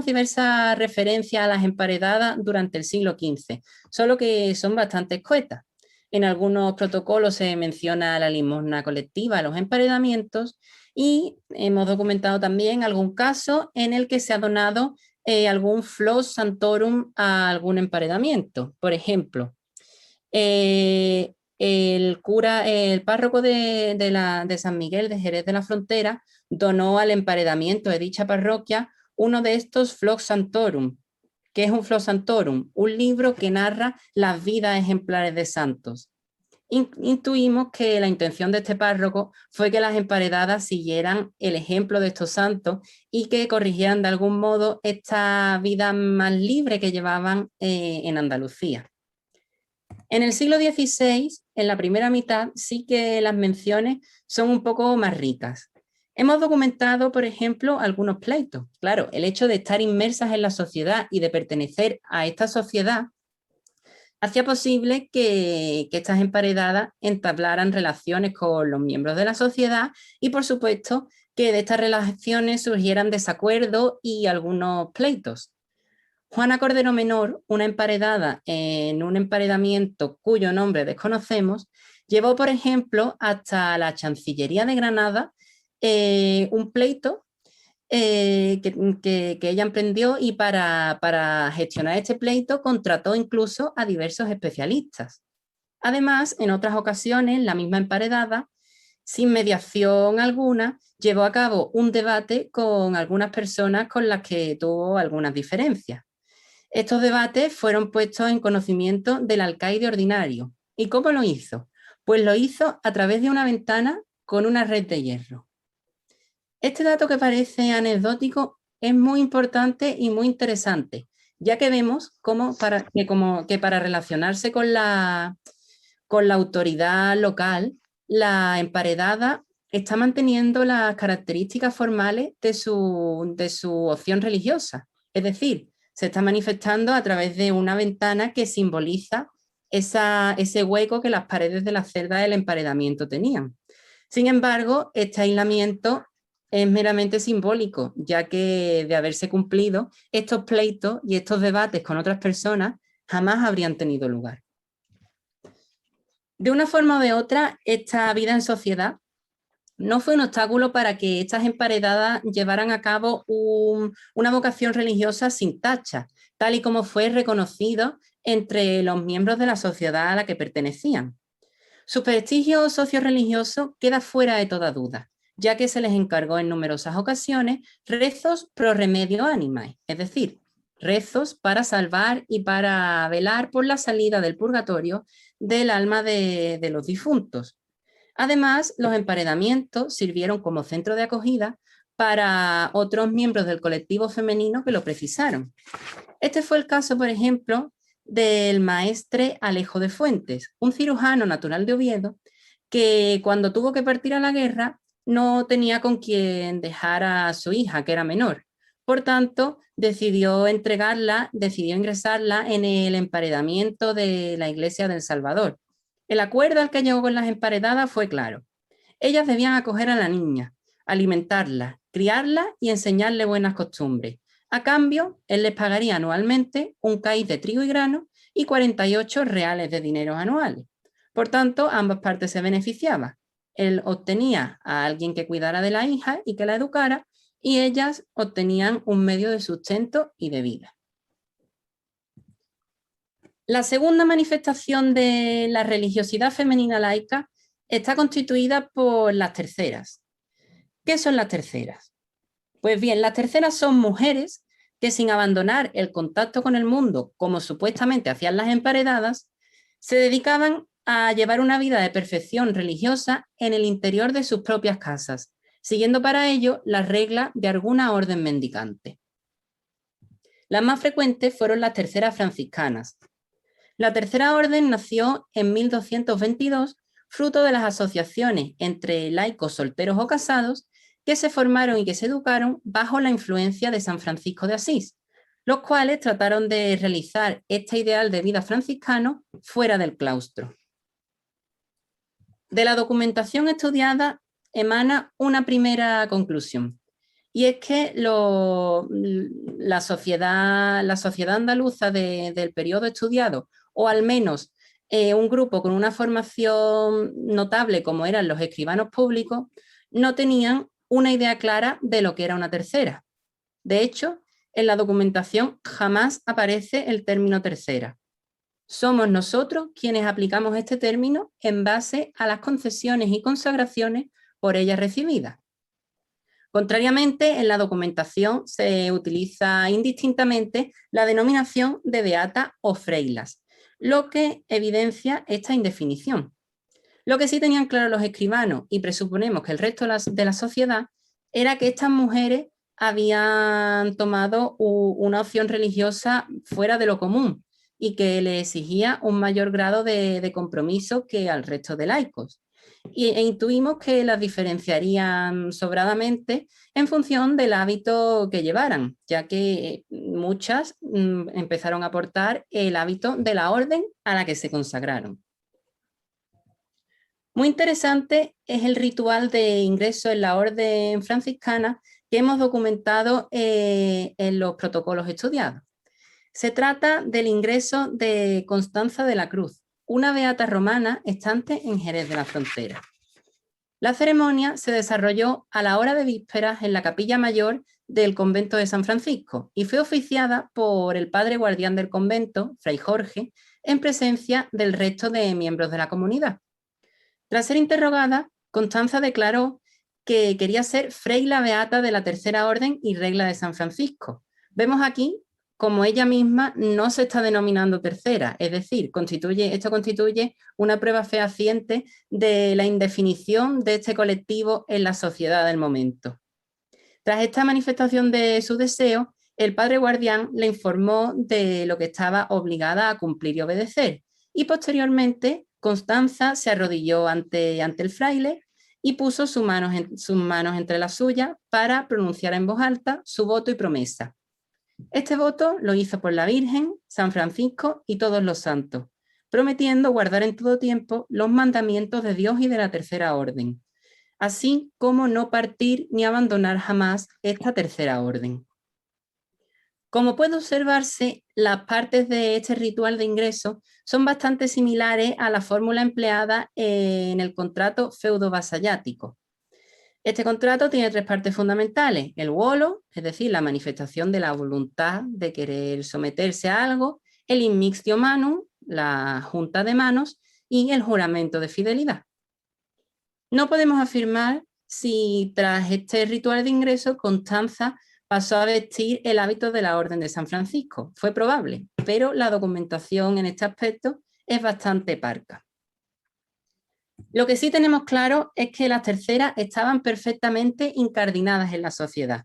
diversas referencias a las emparedadas durante el siglo XV, solo que son bastante escuetas. En algunos protocolos se menciona la limosna colectiva, los emparedamientos, y hemos documentado también algún caso en el que se ha donado algún flos santorum a algún emparedamiento. Por ejemplo, el párroco de San Miguel de Jerez de la Frontera donó al emparedamiento de dicha parroquia uno de estos Flos Santorum. ¿Qué es un Flos Santorum? Un libro que narra las vidas ejemplares de santos. Intuimos que la intención de este párroco fue que las emparedadas siguieran el ejemplo de estos santos y que corrigieran de algún modo esta vida más libre que llevaban en Andalucía. En el siglo XVI, en la primera mitad, sí que las menciones son un poco más ricas. Hemos documentado, por ejemplo, algunos pleitos. Claro, el hecho de estar inmersas en la sociedad y de pertenecer a esta sociedad hacía posible que estas emparedadas entablaran relaciones con los miembros de la sociedad y, por supuesto, que de estas relaciones surgieran desacuerdos y algunos pleitos. Juana Cordero Menor, una emparedada en un emparedamiento cuyo nombre desconocemos, llevó, por ejemplo, hasta la Chancillería de Granada un pleito que ella emprendió y para gestionar este pleito contrató incluso a diversos especialistas. Además, en otras ocasiones, la misma emparedada, sin mediación alguna, llevó a cabo un debate con algunas personas con las que tuvo algunas diferencias. Estos debates fueron puestos en conocimiento del alcaide ordinario. ¿Y cómo lo hizo? Pues lo hizo a través de una ventana con una red de hierro. Este dato, que parece anecdótico, es muy importante y muy interesante, ya que vemos que para relacionarse con la autoridad local, la emparedada está manteniendo las características formales de su opción religiosa. Es decir, se está manifestando a través de una ventana que simboliza ese hueco que las paredes de la celda del emparedamiento tenían. Sin embargo, este aislamiento es meramente simbólico, ya que de haberse cumplido, estos pleitos y estos debates con otras personas jamás habrían tenido lugar. De una forma o de otra, esta vida en sociedad no fue un obstáculo para que estas emparedadas llevaran a cabo una vocación religiosa sin tacha, tal y como fue reconocido entre los miembros de la sociedad a la que pertenecían. Su prestigio socio-religioso queda fuera de toda duda, ya que se les encargó en numerosas ocasiones rezos pro remedio animae, es decir, rezos para salvar y para velar por la salida del purgatorio del alma de los difuntos. Además, los emparedamientos sirvieron como centro de acogida para otros miembros del colectivo femenino que lo precisaron. Este fue el caso, por ejemplo, del maestre Alejo de Fuentes, un cirujano natural de Oviedo, que cuando tuvo que partir a la guerra no tenía con quien dejar a su hija, que era menor. Por tanto, decidió ingresarla en el emparedamiento de la Iglesia del Salvador. El acuerdo al que llegó con las emparedadas fue claro. Ellas debían acoger a la niña, alimentarla, criarla y enseñarle buenas costumbres. A cambio, él les pagaría anualmente un caíz de trigo y grano y 48 reales de dinero anuales. Por tanto, ambas partes se beneficiaban. Él obtenía a alguien que cuidara de la hija y que la educara, y ellas obtenían un medio de sustento y de vida. La segunda manifestación de la religiosidad femenina laica está constituida por las terceras. ¿Qué son las terceras? Pues bien, las terceras son mujeres que, sin abandonar el contacto con el mundo, como supuestamente hacían las emparedadas, se dedicaban a llevar una vida de perfección religiosa en el interior de sus propias casas, siguiendo para ello las reglas de alguna orden mendicante. Las más frecuentes fueron las terceras franciscanas. La tercera orden nació en 1222, fruto de las asociaciones entre laicos solteros o casados que se formaron y que se educaron bajo la influencia de San Francisco de Asís, los cuales trataron de realizar este ideal de vida franciscano fuera del claustro. De la documentación estudiada emana una primera conclusión, y es que la sociedad andaluza del periodo estudiado, o al menos un grupo con una formación notable como eran los escribanos públicos, no tenían una idea clara de lo que era una tercera. De hecho, en la documentación jamás aparece el término tercera. Somos nosotros quienes aplicamos este término en base a las concesiones y consagraciones por ellas recibidas. Contrariamente, en la documentación se utiliza indistintamente la denominación de beata o freilas, lo que evidencia esta indefinición. Lo que sí tenían claro los escribanos, y presuponemos que el resto de la sociedad, era que estas mujeres habían tomado una opción religiosa fuera de lo común y que le exigía un mayor grado de compromiso que al resto de laicos. e intuimos que las diferenciarían sobradamente en función del hábito que llevaran, ya que muchas empezaron a portar el hábito de la orden a la que se consagraron. Muy interesante es el ritual de ingreso en la orden franciscana que hemos documentado en los protocolos estudiados. Se trata del ingreso de Constanza de la Cruz, una beata romana estante en Jerez de la Frontera. La ceremonia se desarrolló a la hora de vísperas en la capilla mayor del convento de San Francisco y fue oficiada por el padre guardián del convento, Fray Jorge, en presencia del resto de miembros de la comunidad. Tras ser interrogada, Constanza declaró que quería ser fraila beata de la Tercera Orden y Regla de San Francisco. Vemos aquí como ella misma no se está denominando tercera, es decir, esto constituye una prueba fehaciente de la indefinición de este colectivo en la sociedad del momento. Tras esta manifestación de su deseo, el padre guardián le informó de lo que estaba obligada a cumplir y obedecer, y posteriormente Constanza se arrodilló ante el fraile y puso sus manos entre las suyas para pronunciar en voz alta su voto y promesa. Este voto lo hizo por la Virgen, San Francisco y todos los santos, prometiendo guardar en todo tiempo los mandamientos de Dios y de la Tercera Orden, así como no partir ni abandonar jamás esta Tercera Orden. Como puede observarse, las partes de este ritual de ingreso son bastante similares a la fórmula empleada en el contrato feudo-vasallático. Este contrato tiene tres partes fundamentales: el volo, es decir, la manifestación de la voluntad de querer someterse a algo, el immixtio manum, la junta de manos, y el juramento de fidelidad. No podemos afirmar si tras este ritual de ingreso Constanza pasó a vestir el hábito de la Orden de San Francisco. Fue probable, pero la documentación en este aspecto es bastante parca. Lo que sí tenemos claro es que las terceras estaban perfectamente incardinadas en la sociedad.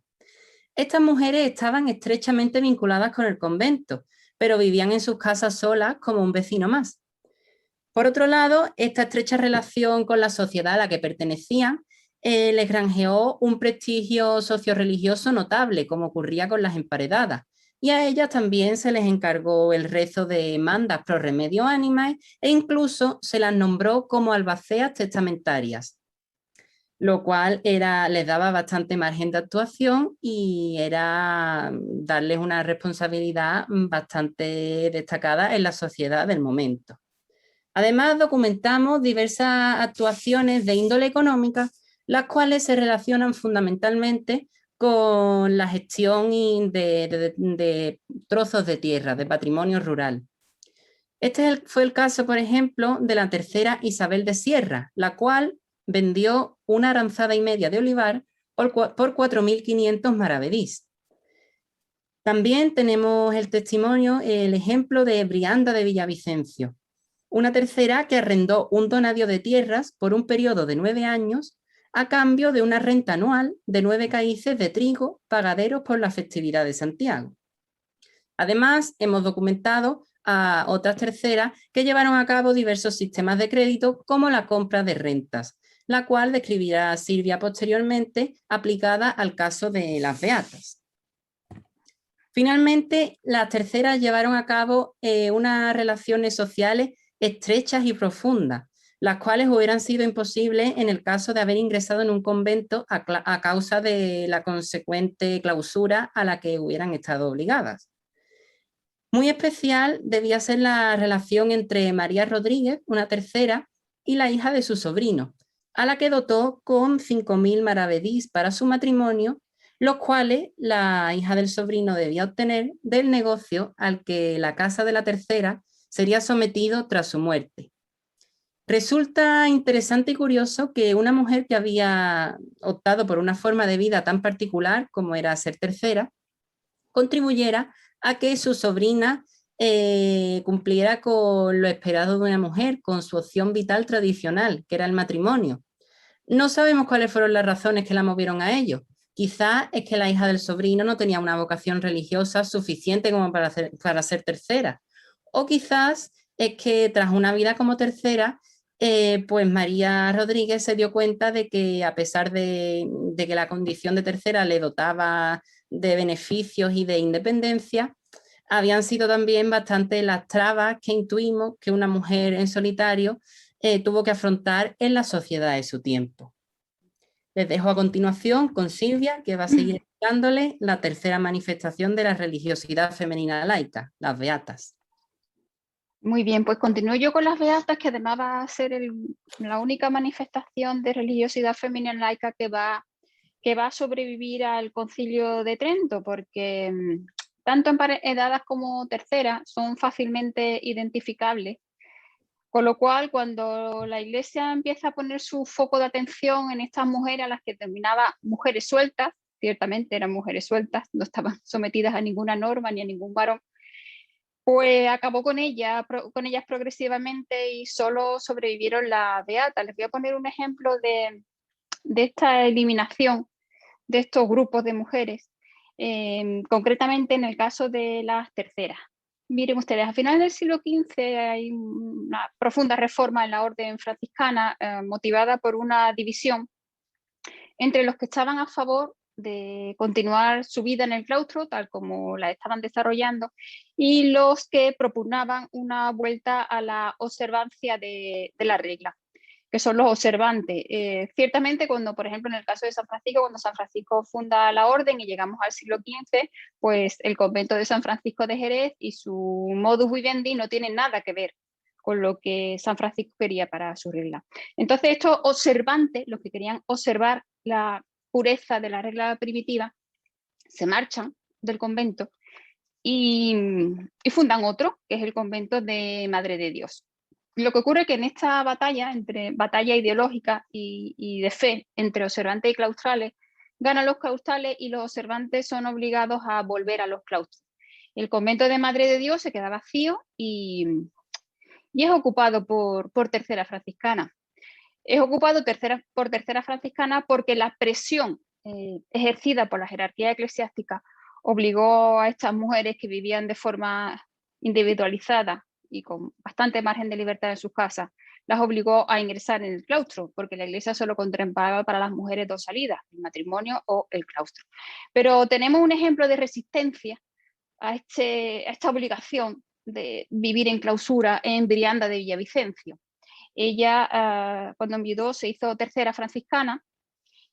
Estas mujeres estaban estrechamente vinculadas con el convento, pero vivían en sus casas solas como un vecino más. Por otro lado, esta estrecha relación con la sociedad a la que pertenecían les granjeó un prestigio socio-religioso notable, como ocurría con las emparedadas, y a ellas también se les encargó el rezo de mandas pro remedio animae e incluso se las nombró como albaceas testamentarias, lo cual les daba bastante margen de actuación y era darles una responsabilidad bastante destacada en la sociedad del momento. Además, documentamos diversas actuaciones de índole económica, las cuales se relacionan fundamentalmente con la gestión de trozos de tierra, de patrimonio rural. Este fue el caso, por ejemplo, de la tercera Isabel de Sierra, la cual vendió una aranzada y media de olivar por 4.500 maravedís. También tenemos el ejemplo de Brianda de Villavicencio, una tercera que arrendó un donadio de tierras por un periodo de 9 años a cambio de una renta anual de 9 caíces de trigo pagaderos por la festividad de Santiago. Además, hemos documentado a otras terceras que llevaron a cabo diversos sistemas de crédito como la compra de rentas, la cual describirá Silvia posteriormente aplicada al caso de las beatas. Finalmente, las terceras llevaron a cabo unas relaciones sociales estrechas y profundas, las cuales hubieran sido imposibles en el caso de haber ingresado en un convento a causa de la consecuente clausura a la que hubieran estado obligadas. Muy especial debía ser la relación entre María Rodríguez, una tercera, y la hija de su sobrino, a la que dotó con 5.000 maravedís para su matrimonio, los cuales la hija del sobrino debía obtener del negocio al que la casa de la tercera sería sometido tras su muerte. Resulta interesante y curioso que una mujer que había optado por una forma de vida tan particular como era ser tercera, contribuyera a que su sobrina cumpliera con lo esperado de una mujer, con su opción vital tradicional, que era el matrimonio. No sabemos cuáles fueron las razones que la movieron a ello. Quizás es que la hija del sobrino no tenía una vocación religiosa suficiente como para ser tercera. O quizás es que tras una vida como tercera pues María Rodríguez se dio cuenta de que a pesar de que la condición de tercera le dotaba de beneficios y de independencia, habían sido también bastante las trabas que intuimos que una mujer en solitario tuvo que afrontar en la sociedad de su tiempo. Les dejo a continuación con Silvia, que va a seguir explicándole la tercera manifestación de la religiosidad femenina laica, las beatas. Muy bien, pues continúo yo con las beatas, que además va a ser la única manifestación de religiosidad femenina laica que va a sobrevivir al Concilio de Trento, porque tanto emparedadas como terceras son fácilmente identificables. Con lo cual, cuando la Iglesia empieza a poner su foco de atención en estas mujeres, a las que denominaba mujeres sueltas, ciertamente eran mujeres sueltas, no estaban sometidas a ninguna norma ni a ningún varón, pues acabó con ellas progresivamente y solo sobrevivieron las beatas. Les voy a poner un ejemplo de esta eliminación de estos grupos de mujeres, concretamente en el caso de las terceras. Miren ustedes, a finales del siglo XV hay una profunda reforma en la orden franciscana motivada por una división entre los que estaban a favor de continuar su vida en el claustro, tal como la estaban desarrollando, y los que propugnaban una vuelta a la observancia de la regla, que son los observantes. Ciertamente, cuando, por ejemplo, en el caso de San Francisco, cuando San Francisco funda la orden y llegamos al siglo XV, pues el convento de San Francisco de Jerez y su modus vivendi no tienen nada que ver con lo que San Francisco quería para su regla. Entonces, estos observantes, los que querían observar la pureza de la regla primitiva, se marchan del convento y fundan otro, que es el convento de Madre de Dios. Lo que ocurre es que en esta batalla, entre batalla ideológica y de fe entre observantes y claustrales, ganan los claustrales y los observantes son obligados a volver a los claustros. El convento de Madre de Dios se queda vacío y es ocupado por tercera franciscana. Es ocupado por tercera franciscana porque la presión ejercida por la jerarquía eclesiástica obligó a estas mujeres que vivían de forma individualizada y con bastante margen de libertad en sus casas, las obligó a ingresar en el claustro, porque la Iglesia solo contemplaba para las mujeres dos salidas, el matrimonio o el claustro. Pero tenemos un ejemplo de resistencia a esta obligación de vivir en clausura en Brianda de Villavicencio. Ella, cuando enviudó, se hizo tercera franciscana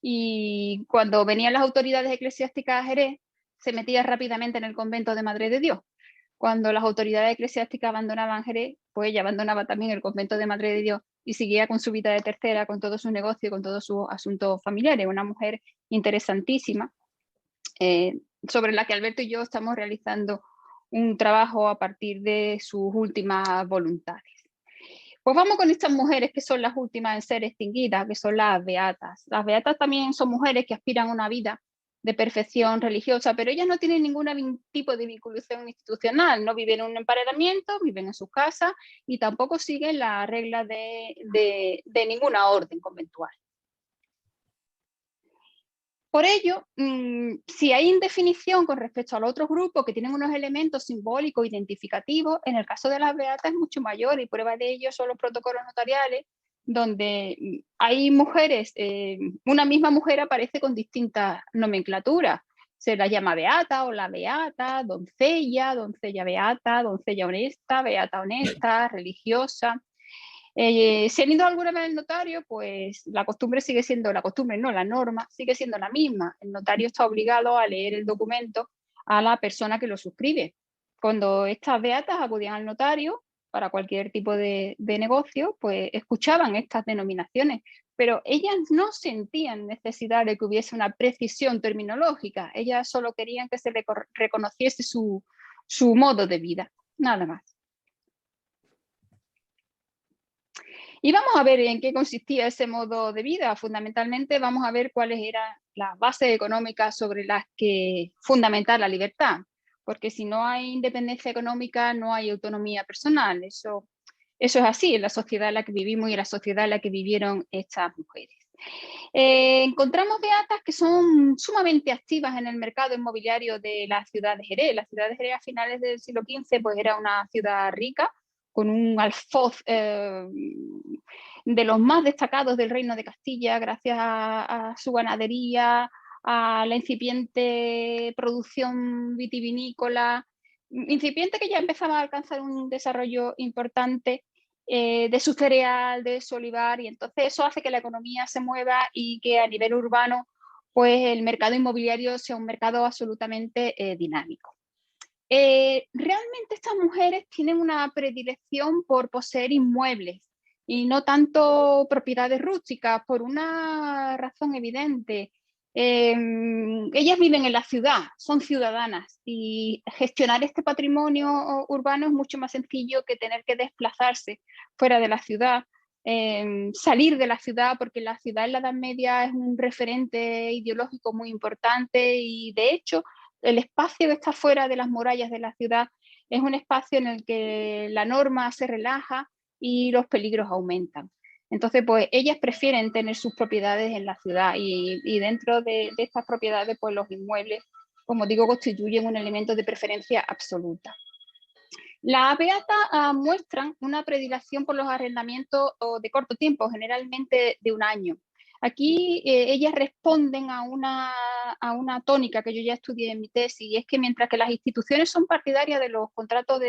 y cuando venían las autoridades eclesiásticas a Jerez, se metía rápidamente en el convento de Madre de Dios. Cuando las autoridades eclesiásticas abandonaban Jerez, pues ella abandonaba también el convento de Madre de Dios y seguía con su vida de tercera, con todo su negocio, con todos sus asuntos familiares. Una mujer interesantísima, sobre la que Alberto y yo estamos realizando un trabajo a partir de sus últimas voluntades. Pues vamos con estas mujeres que son las últimas en ser extinguidas, que son las beatas. Las beatas también son mujeres que aspiran a una vida de perfección religiosa, pero ellas no tienen ningún tipo de vinculación institucional, no viven en un emparedamiento, viven en sus casas y tampoco siguen la regla de ninguna orden conventual. Por ello, si hay indefinición con respecto a los otros grupos que tienen unos elementos simbólicos identificativos, en el caso de las beatas es mucho mayor y prueba de ello son los protocolos notariales, donde hay mujeres, una misma mujer aparece con distintas nomenclaturas. Se la llama beata o la beata, doncella, doncella beata, doncella honesta, beata honesta, religiosa. Si han ido alguna vez al notario, pues la costumbre sigue siendo, la costumbre no, la norma sigue siendo la misma. El notario está obligado a leer el documento a la persona que lo suscribe. Cuando estas beatas acudían al notario para cualquier tipo de negocio, pues escuchaban estas denominaciones, pero ellas no sentían necesidad de que hubiese una precisión terminológica. Ellas solo querían que se reconociese su modo de vida, nada más. Y vamos a ver en qué consistía ese modo de vida. Fundamentalmente vamos a ver cuáles eran las bases económicas sobre las que fundamentar la libertad, porque si no hay independencia económica no hay autonomía personal. Eso es así en la sociedad en la que vivimos y en la sociedad en la que vivieron estas mujeres. Encontramos beatas que son sumamente activas en el mercado inmobiliario de la ciudad de Jerez. La ciudad de Jerez a finales del siglo XV pues era una ciudad rica, con un alfoz de los más destacados del Reino de Castilla, gracias a su ganadería, a la incipiente producción vitivinícola, incipiente que ya empezaba a alcanzar un desarrollo importante de su cereal, de su olivar, y entonces eso hace que la economía se mueva y que a nivel urbano pues el mercado inmobiliario sea un mercado absolutamente dinámico. Realmente estas mujeres tienen una predilección por poseer inmuebles y no tanto propiedades rústicas, por una razón evidente. Ellas viven en la ciudad, son ciudadanas, y gestionar este patrimonio urbano es mucho más sencillo que tener que desplazarse fuera de la ciudad, salir de la ciudad, porque la ciudad en la Edad Media es un referente ideológico muy importante, y de hecho el espacio que está fuera de las murallas de la ciudad es un espacio en el que la norma se relaja y los peligros aumentan. Entonces, pues ellas prefieren tener sus propiedades en la ciudad, y dentro de estas propiedades, pues los inmuebles, como digo, constituyen un elemento de preferencia absoluta. Las beatas muestran una predilección por los arrendamientos de corto tiempo, generalmente de un año. Aquí ellas responden a una tónica que yo ya estudié en mi tesis, y es que mientras que las instituciones son partidarias de los contratos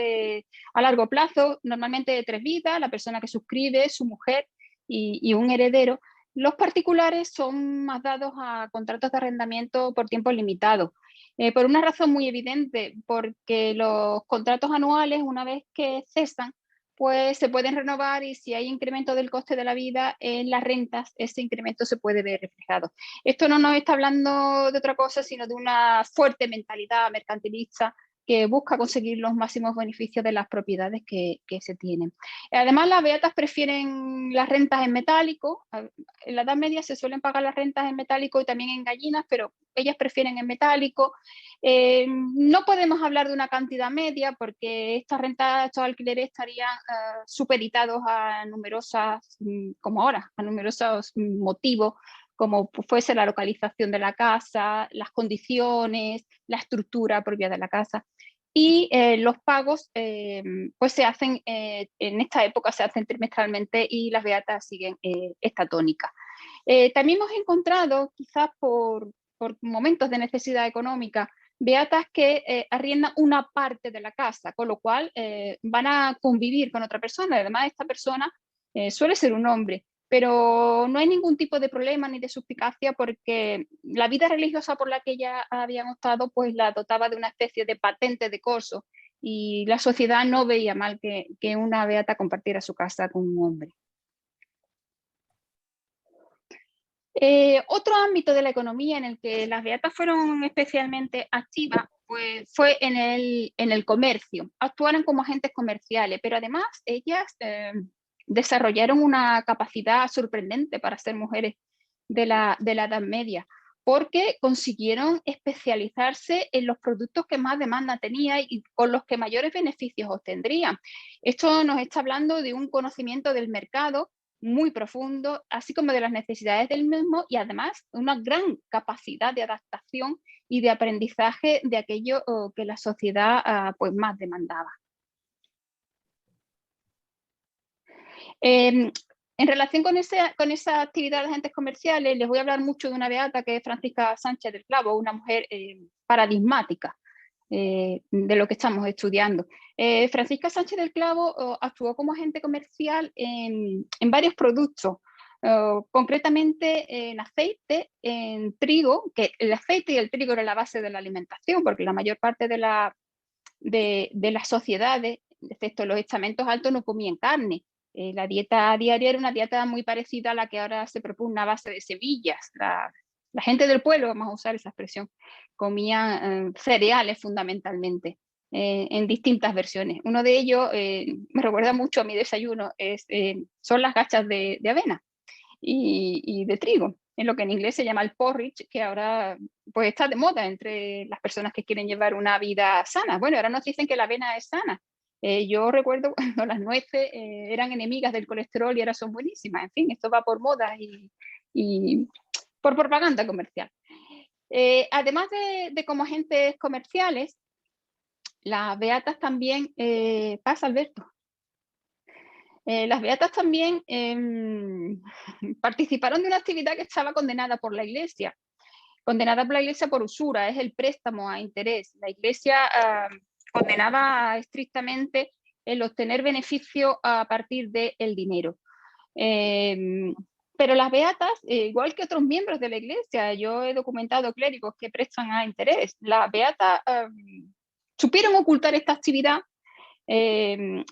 a largo plazo, normalmente de 3 vidas, la persona que suscribe, su mujer y un heredero, los particulares son más dados a contratos de arrendamiento por tiempo limitado. Por una razón muy evidente, porque los contratos anuales, una vez que cesan, pues se pueden renovar, y si hay incremento del coste de la vida en las rentas, ese incremento se puede ver reflejado. Esto no nos está hablando de otra cosa, sino de una fuerte mentalidad mercantilista que busca conseguir los máximos beneficios de las propiedades que se tienen. Además, las beatas prefieren las rentas en metálico. En la Edad Media se suelen pagar las rentas en metálico y también en gallinas, pero ellas prefieren en metálico. No podemos hablar de una cantidad media, porque estas rentas, estos alquileres estarían supeditados a numerosas, como ahora, a numerosos motivos, como fuese la localización de la casa, las condiciones, la estructura propia de la casa. Y los pagos pues se hacen, en esta época se hacen trimestralmente, y las beatas siguen esta tónica. También hemos encontrado, quizás por momentos de necesidad económica, beatas que arriendan una parte de la casa, con lo cual van a convivir con otra persona. Además, esta persona suele ser un hombre, pero no hay ningún tipo de problema ni de suspicacia, porque la vida religiosa por la que ella habían optado pues la dotaba de una especie de patente de corso, y la sociedad no veía mal que una beata compartiera su casa con un hombre. Otro ámbito de la economía en el que las beatas fueron especialmente activas pues, fue en el comercio. Actuaron como agentes comerciales, pero además ellas desarrollaron una capacidad sorprendente para ser mujeres de la Edad Media, porque consiguieron especializarse en los productos que más demanda tenía y con los que mayores beneficios obtendrían. Esto nos está hablando de un conocimiento del mercado muy profundo, así como de las necesidades del mismo, y además una gran capacidad de adaptación y de aprendizaje de aquello que la sociedad pues más demandaba. En relación con esa actividad de agentes comerciales, les voy a hablar mucho de una beata que es Francisca Sánchez del Clavo, una mujer paradigmática de lo que estamos estudiando. Francisca Sánchez del Clavo actuó como agente comercial en varios productos, concretamente en aceite, en trigo, que el aceite y el trigo era la base de la alimentación, porque la mayor parte de las sociedades, excepto los estamentos altos, no comían carne. La dieta diaria era una dieta muy parecida a la que ahora se propone a base de semillas. La gente del pueblo, vamos a usar esa expresión, comía cereales fundamentalmente, en distintas versiones. Uno de ellos, me recuerda mucho a mi desayuno, son las gachas de avena y de trigo, en lo que en inglés se llama el porridge, que ahora pues está de moda entre las personas que quieren llevar una vida sana. Bueno, ahora nos dicen que la avena es sana. Yo recuerdo cuando las nueces eran enemigas del colesterol y ahora son buenísimas. En fin, esto va por moda y por propaganda comercial. Además de como agentes comerciales, las beatas también, pasa Alberto. Las beatas también participaron de una actividad que estaba condenada por la Iglesia. Condenada por la Iglesia por usura, es el préstamo a interés. La Iglesia condenaba estrictamente el obtener beneficio a partir del dinero. Pero las beatas, igual que otros miembros de la Iglesia, yo he documentado clérigos que prestan a interés, las beatas supieron ocultar esta actividad. De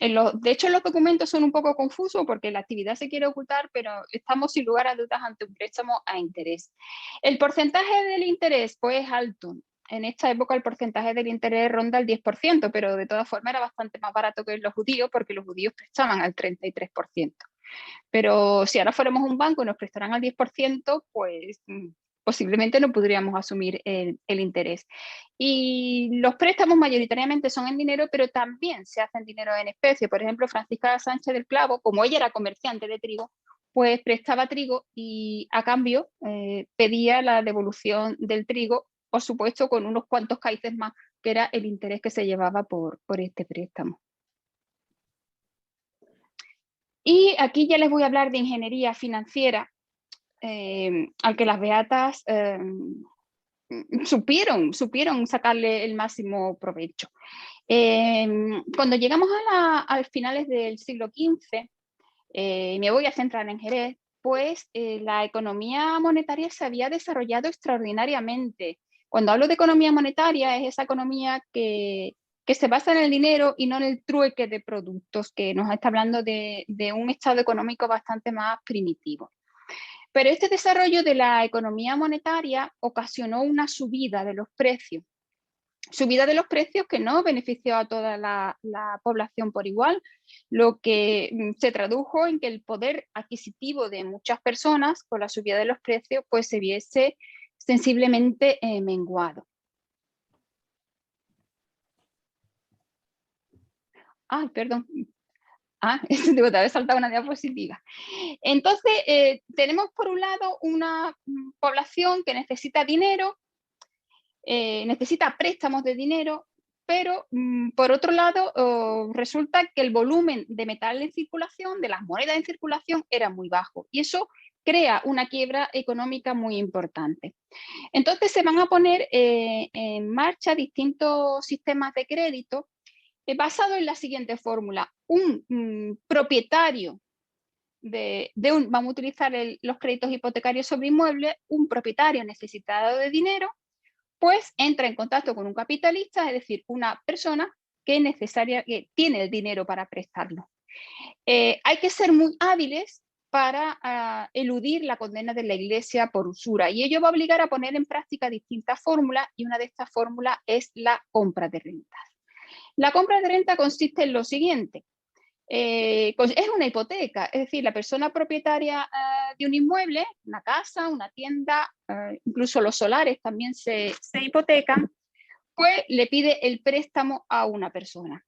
hecho, los documentos son un poco confusos porque la actividad se quiere ocultar, pero estamos sin lugar a dudas ante un préstamo a interés. El porcentaje del interés pues es alto. En esta época el porcentaje del interés ronda el 10%, pero de todas formas era bastante más barato que los judíos porque los judíos prestaban al 33%. Pero si ahora fuéramos un banco y nos prestaran al 10%, pues posiblemente no podríamos asumir el interés. Y los préstamos mayoritariamente son en dinero, pero también se hacen dinero en especie. Por ejemplo, Francisca Sánchez del Clavo, como ella era comerciante de trigo, pues prestaba trigo y a cambio pedía la devolución del trigo, por supuesto con unos cuantos caices más, que era el interés que se llevaba por este préstamo. Y aquí ya les voy a hablar de ingeniería financiera, al que las beatas supieron sacarle el máximo provecho. Cuando llegamos a finales del siglo XV, me voy a centrar en Jerez, pues la economía monetaria se había desarrollado extraordinariamente. Cuando hablo de economía monetaria, es esa economía que se basa en el dinero y no en el trueque de productos, que nos está hablando de un estado económico bastante más primitivo. Pero este desarrollo de la economía monetaria ocasionó una subida de los precios. Subida de los precios que no benefició a toda la población por igual, lo que se tradujo en que el poder adquisitivo de muchas personas con la subida de los precios pues se viese sensiblemente menguado. Ay, perdón. Debo de haber saltado una diapositiva. Entonces, tenemos por un lado una población que necesita dinero, necesita préstamos de dinero, pero por otro lado resulta que el volumen de metal en circulación, de las monedas en circulación, era muy bajo y eso crea una quiebra económica muy importante. Entonces se van a poner en marcha distintos sistemas de crédito basado en la siguiente fórmula. Un propietario vamos a utilizar los créditos hipotecarios sobre inmuebles, un propietario necesitado de dinero, pues entra en contacto con un capitalista, es decir, una persona que tiene el dinero para prestarlo. Hay que ser muy hábiles para eludir la condena de la Iglesia por usura y ello va a obligar a poner en práctica distintas fórmulas y una de estas fórmulas es la compra de rentas. La compra de renta consiste en lo siguiente. Es una hipoteca, es decir, la persona propietaria de un inmueble, una casa, una tienda, incluso los solares también se hipotecan, pues le pide el préstamo a una persona.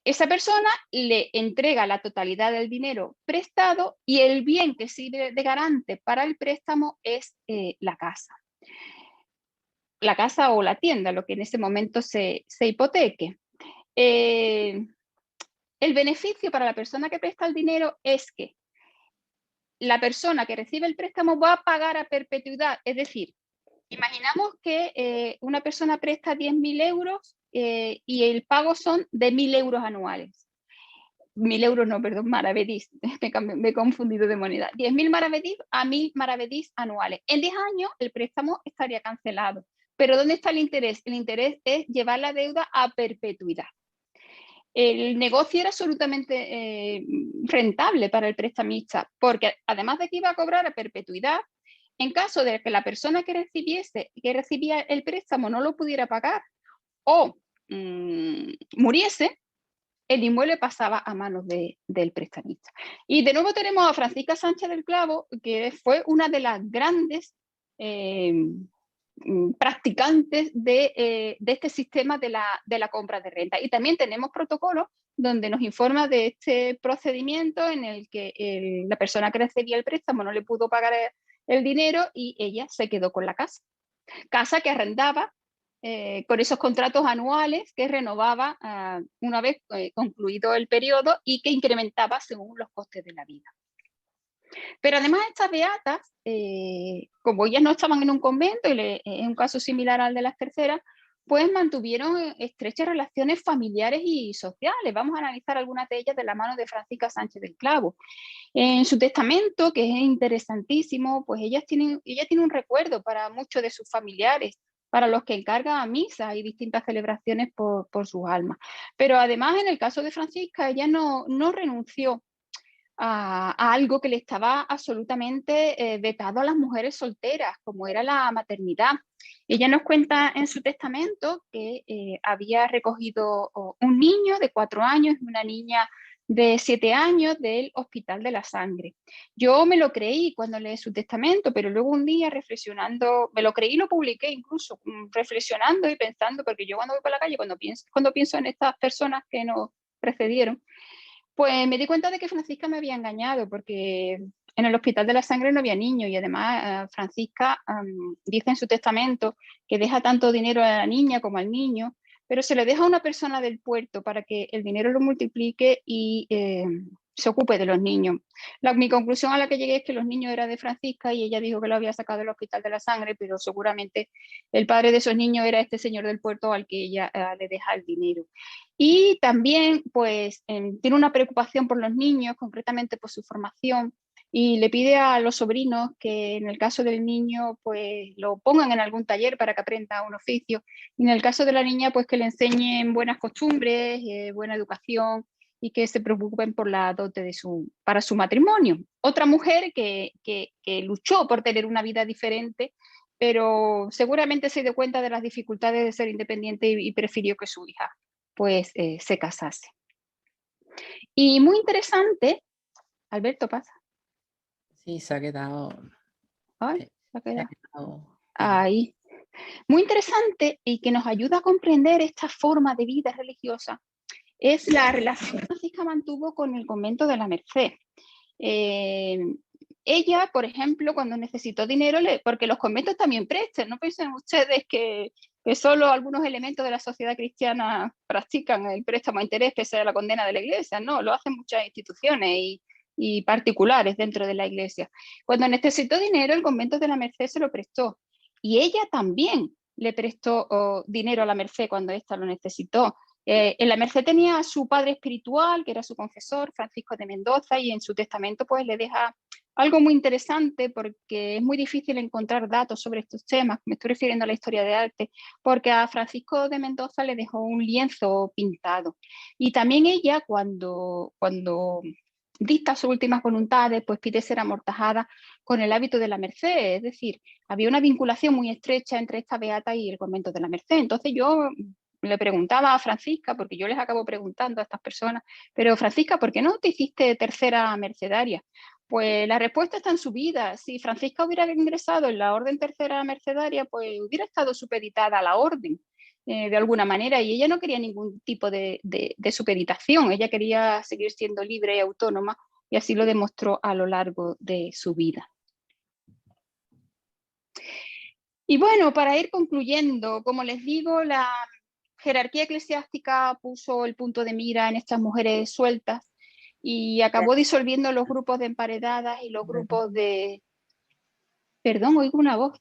Esa persona le entrega la totalidad del dinero prestado y el bien que sirve de garante para el préstamo es la casa. La casa o la tienda, lo que en ese momento se hipoteque. El beneficio para la persona que presta el dinero es que la persona que recibe el préstamo va a pagar a perpetuidad. Es decir, imaginamos que una persona presta 10.000 euros y el pago son de 1.000 euros anuales. 1.000 euros no, perdón, maravedís. Me he confundido de moneda. 10.000 maravedís a 1.000 maravedís anuales. En 10 años el préstamo estaría cancelado. Pero ¿dónde está el interés? El interés es llevar la deuda a perpetuidad. El negocio era absolutamente rentable para el prestamista, porque además de que iba a cobrar a perpetuidad, en caso de que la persona que recibía el préstamo no lo pudiera pagar o muriese, el inmueble pasaba a manos del prestamista. Y de nuevo tenemos a Francisca Sánchez del Clavo, que fue una de las grandes practicantes de este sistema de la compra de renta. Y también tenemos protocolos donde nos informa de este procedimiento en el que la persona que recibía el préstamo no le pudo pagar el dinero y ella se quedó con la casa. Casa que arrendaba con esos contratos anuales que renovaba una vez concluido el periodo y que incrementaba según los costes de la vida. Pero además estas beatas, como ellas no estaban en un convento, y es un caso similar al de las terceras, pues mantuvieron estrechas relaciones familiares y sociales. Vamos a analizar algunas de ellas de la mano de Francisca Sánchez del Clavo. En su testamento, que es interesantísimo, pues ella tiene un recuerdo para muchos de sus familiares, para los que encarga misas y distintas celebraciones por sus almas. Pero además, en el caso de Francisca, ella no renunció a algo que le estaba absolutamente vetado a las mujeres solteras, como era la maternidad. Ella nos cuenta en su testamento que había recogido un niño de 4 años y una niña de 7 años del Hospital de la Sangre. Yo me lo creí cuando leí su testamento, pero luego un día reflexionando, me lo creí y lo publiqué incluso, reflexionando y pensando, porque yo cuando voy por la calle, cuando pienso en estas personas que nos precedieron, pues me di cuenta de que Francisca me había engañado, porque en el Hospital de la Sangre no había niños y además Francisca dice en su testamento que deja tanto dinero a la niña como al niño, pero se le deja a una persona del puerto para que el dinero lo multiplique y se ocupe de los niños. Mi conclusión a la que llegué es que los niños eran de Francisca y ella dijo que lo había sacado del Hospital de la Sangre, pero seguramente el padre de esos niños era este señor del puerto al que ella le deja el dinero. Y también pues tiene una preocupación por los niños, concretamente por su formación, y le pide a los sobrinos que en el caso del niño pues lo pongan en algún taller para que aprenda un oficio, y en el caso de la niña pues que le enseñen buenas costumbres, buena educación y que se preocupen por la dote para su matrimonio. Otra mujer que luchó por tener una vida diferente, pero seguramente se dio cuenta de las dificultades de ser independiente y prefirió que su hija pues se casase. Y muy interesante, Alberto, pasa. Sí, se ha quedado. Ay, se ha quedado. Se ha quedado ahí. Muy interesante y que nos ayuda a comprender esta forma de vida religiosa es la relación que Francisca mantuvo con el convento de la Merced. Ella, por ejemplo, cuando necesitó dinero, porque los conventos también prestan, no piensen ustedes que solo algunos elementos de la sociedad cristiana practican el préstamo a interés pese a la condena de la Iglesia, no, lo hacen muchas instituciones y particulares dentro de la Iglesia. Cuando necesitó dinero, el convento de la Merced se lo prestó y ella también le prestó dinero a la Merced cuando ésta lo necesitó. En la Merced tenía a su padre espiritual, que era su confesor, Francisco de Mendoza, y en su testamento pues le deja algo muy interesante, porque es muy difícil encontrar datos sobre estos temas, me estoy refiriendo a la historia de arte, porque a Francisco de Mendoza le dejó un lienzo pintado. Y también ella, cuando dicta sus últimas voluntades, pues pide ser amortajada con el hábito de la Merced, es decir, había una vinculación muy estrecha entre esta beata y el convento de la Merced. Entonces yo le preguntaba a Francisca, porque yo les acabo preguntando a estas personas, pero Francisca, ¿por qué no te hiciste tercera mercedaria? Pues la respuesta está en su vida. Si Francisca hubiera ingresado en la orden tercera mercedaria, pues hubiera estado supeditada a la orden de alguna manera, y ella no quería ningún tipo de supeditación, ella quería seguir siendo libre y autónoma, y así lo demostró a lo largo de su vida. Y bueno, para ir concluyendo, como les digo, la jerarquía eclesiástica puso el punto de mira en estas mujeres sueltas y acabó disolviendo los grupos de emparedadas y los grupos de... Perdón, oigo una voz.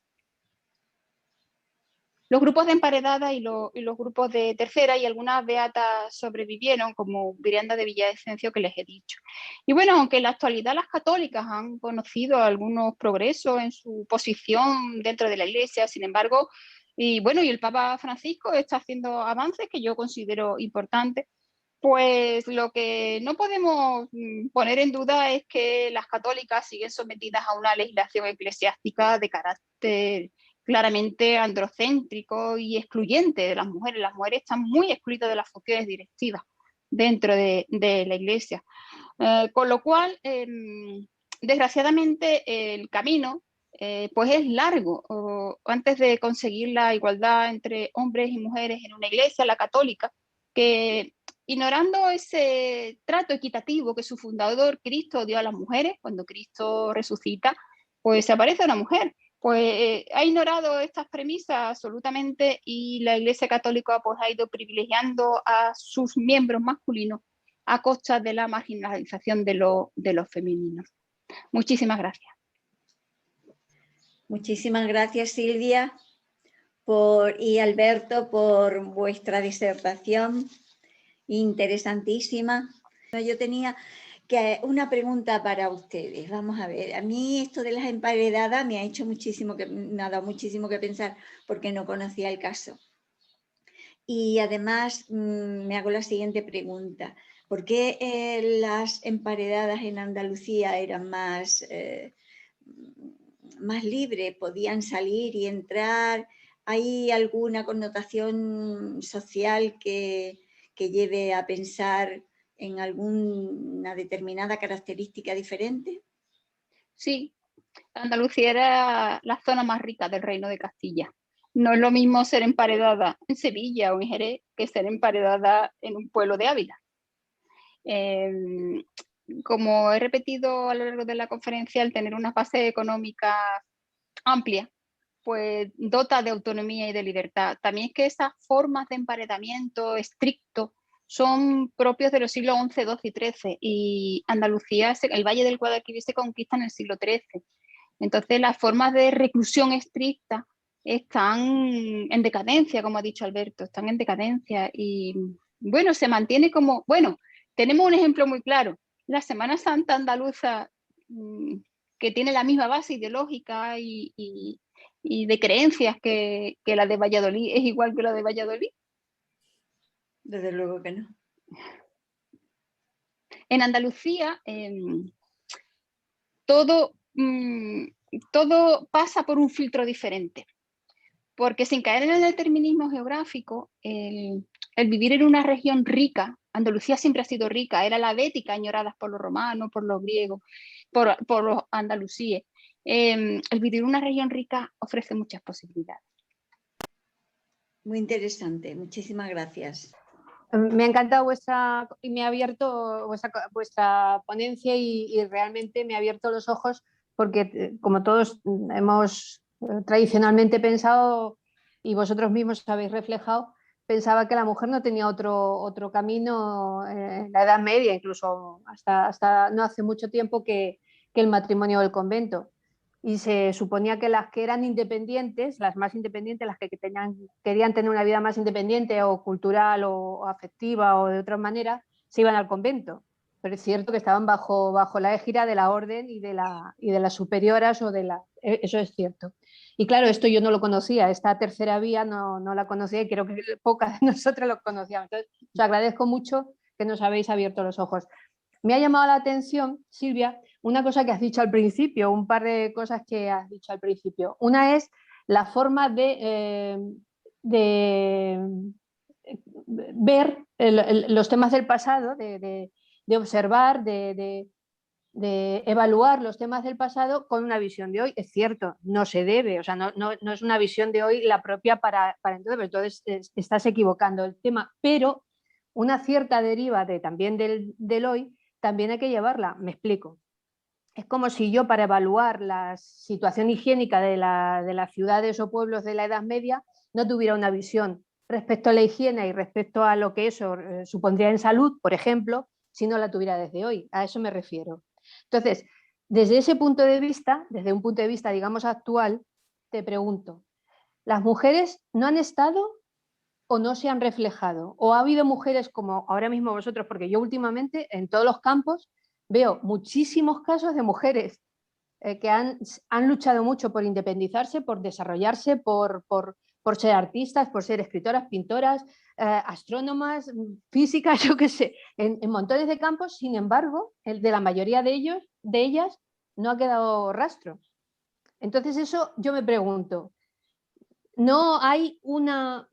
Los grupos de emparedadas y los grupos de tercera, y algunas beatas sobrevivieron, como Miranda de Villavicencio, que les he dicho. Y bueno, aunque en la actualidad las católicas han conocido algunos progresos en su posición dentro de la Iglesia, sin embargo, y el Papa Francisco está haciendo avances que yo considero importantes, pues lo que no podemos poner en duda es que las católicas siguen sometidas a una legislación eclesiástica de carácter claramente androcéntrico y excluyente de las mujeres. Las mujeres están muy excluidas de las funciones directivas dentro de la Iglesia. Con lo cual, desgraciadamente, el camino pues es largo. Antes de conseguir la igualdad entre hombres y mujeres en una iglesia, la católica, que ignorando ese trato equitativo que su fundador Cristo dio a las mujeres, cuando Cristo resucita, pues aparece una mujer Pues ha ignorado estas premisas absolutamente y la Iglesia Católica pues, ha ido privilegiando a sus miembros masculinos a costa de la marginalización de los femeninos. Muchísimas gracias. Muchísimas gracias, Silvia, y Alberto, por vuestra disertación interesantísima. Yo tenía una pregunta para ustedes. Vamos a ver, a mí esto de las emparedadas me ha hecho me ha dado muchísimo que pensar porque no conocía el caso. Y además me hago la siguiente pregunta. ¿Por qué las emparedadas en Andalucía eran más libres? ¿Podían salir y entrar? ¿Hay alguna connotación social que lleve a pensar en alguna determinada característica diferente? Sí, Andalucía era la zona más rica del Reino de Castilla. No es lo mismo ser emparedada en Sevilla o en Jerez que ser emparedada en un pueblo de Ávila. Como he repetido a lo largo de la conferencia, al tener una base económica amplia, pues dota de autonomía y de libertad. También es que esas formas de emparedamiento estricto son propios de los siglos XI, XII y XIII, y Andalucía, el Valle del Guadalquivir se conquista en el siglo XIII. Entonces las formas de reclusión estricta están en decadencia, como ha dicho Alberto, están en decadencia y bueno, se mantiene como, bueno, tenemos un ejemplo muy claro, la Semana Santa andaluza, que tiene la misma base ideológica y de creencias que la de Valladolid, es igual que la de Valladolid. Desde luego que no. En Andalucía todo pasa por un filtro diferente, porque sin caer en el determinismo geográfico, el vivir en una región rica, Andalucía siempre ha sido rica, era la Bética añorada por los romanos, por los griegos, por los andalusíes. El vivir en una región rica ofrece muchas posibilidades. Muy interesante, muchísimas gracias. Me ha encantado y me ha abierto vuestra ponencia y realmente me ha abierto los ojos porque como todos hemos tradicionalmente pensado y vosotros mismos habéis reflejado, pensaba que la mujer no tenía otro camino en la Edad Media, incluso hasta no hace mucho tiempo que el matrimonio del convento. Y se suponía que las que eran independientes, las más independientes, las que querían tener una vida más independiente o cultural o afectiva o de otra manera, se iban al convento. Pero es cierto que estaban bajo la égida de la orden y de las superioras eso es cierto. Y claro, esto yo no lo conocía, esta tercera vía no la conocía y creo que pocas de nosotros lo conocíamos. Entonces, os agradezco mucho que nos habéis abierto los ojos. Me ha llamado la atención, Silvia, una cosa que has dicho al principio, un par de cosas que has dicho al principio. Una es la forma de ver los temas del pasado, de observar, de evaluar los temas del pasado con una visión de hoy. Es cierto, no se debe, o sea, no es una visión de hoy la propia para entonces, pero entonces estás equivocando el tema, pero una cierta deriva también del hoy también hay que llevarla, me explico. Es como si yo para evaluar la situación higiénica de las ciudades o pueblos de la Edad Media no tuviera una visión respecto a la higiene y respecto a lo que eso supondría en salud, por ejemplo, si no la tuviera desde hoy. A eso me refiero. Entonces, desde ese punto de vista, desde un punto de vista, digamos, actual, te pregunto, ¿las mujeres no han estado o no se han reflejado? ¿O ha habido mujeres como ahora mismo vosotros? Porque yo últimamente en todos los campos veo muchísimos casos de mujeres que han luchado mucho por independizarse, por desarrollarse, por ser artistas, por ser escritoras, pintoras, astrónomas, físicas, yo qué sé, en montones de campos. Sin embargo, el de la mayoría de ellas no ha quedado rastro. Entonces eso yo me pregunto, ¿no hay una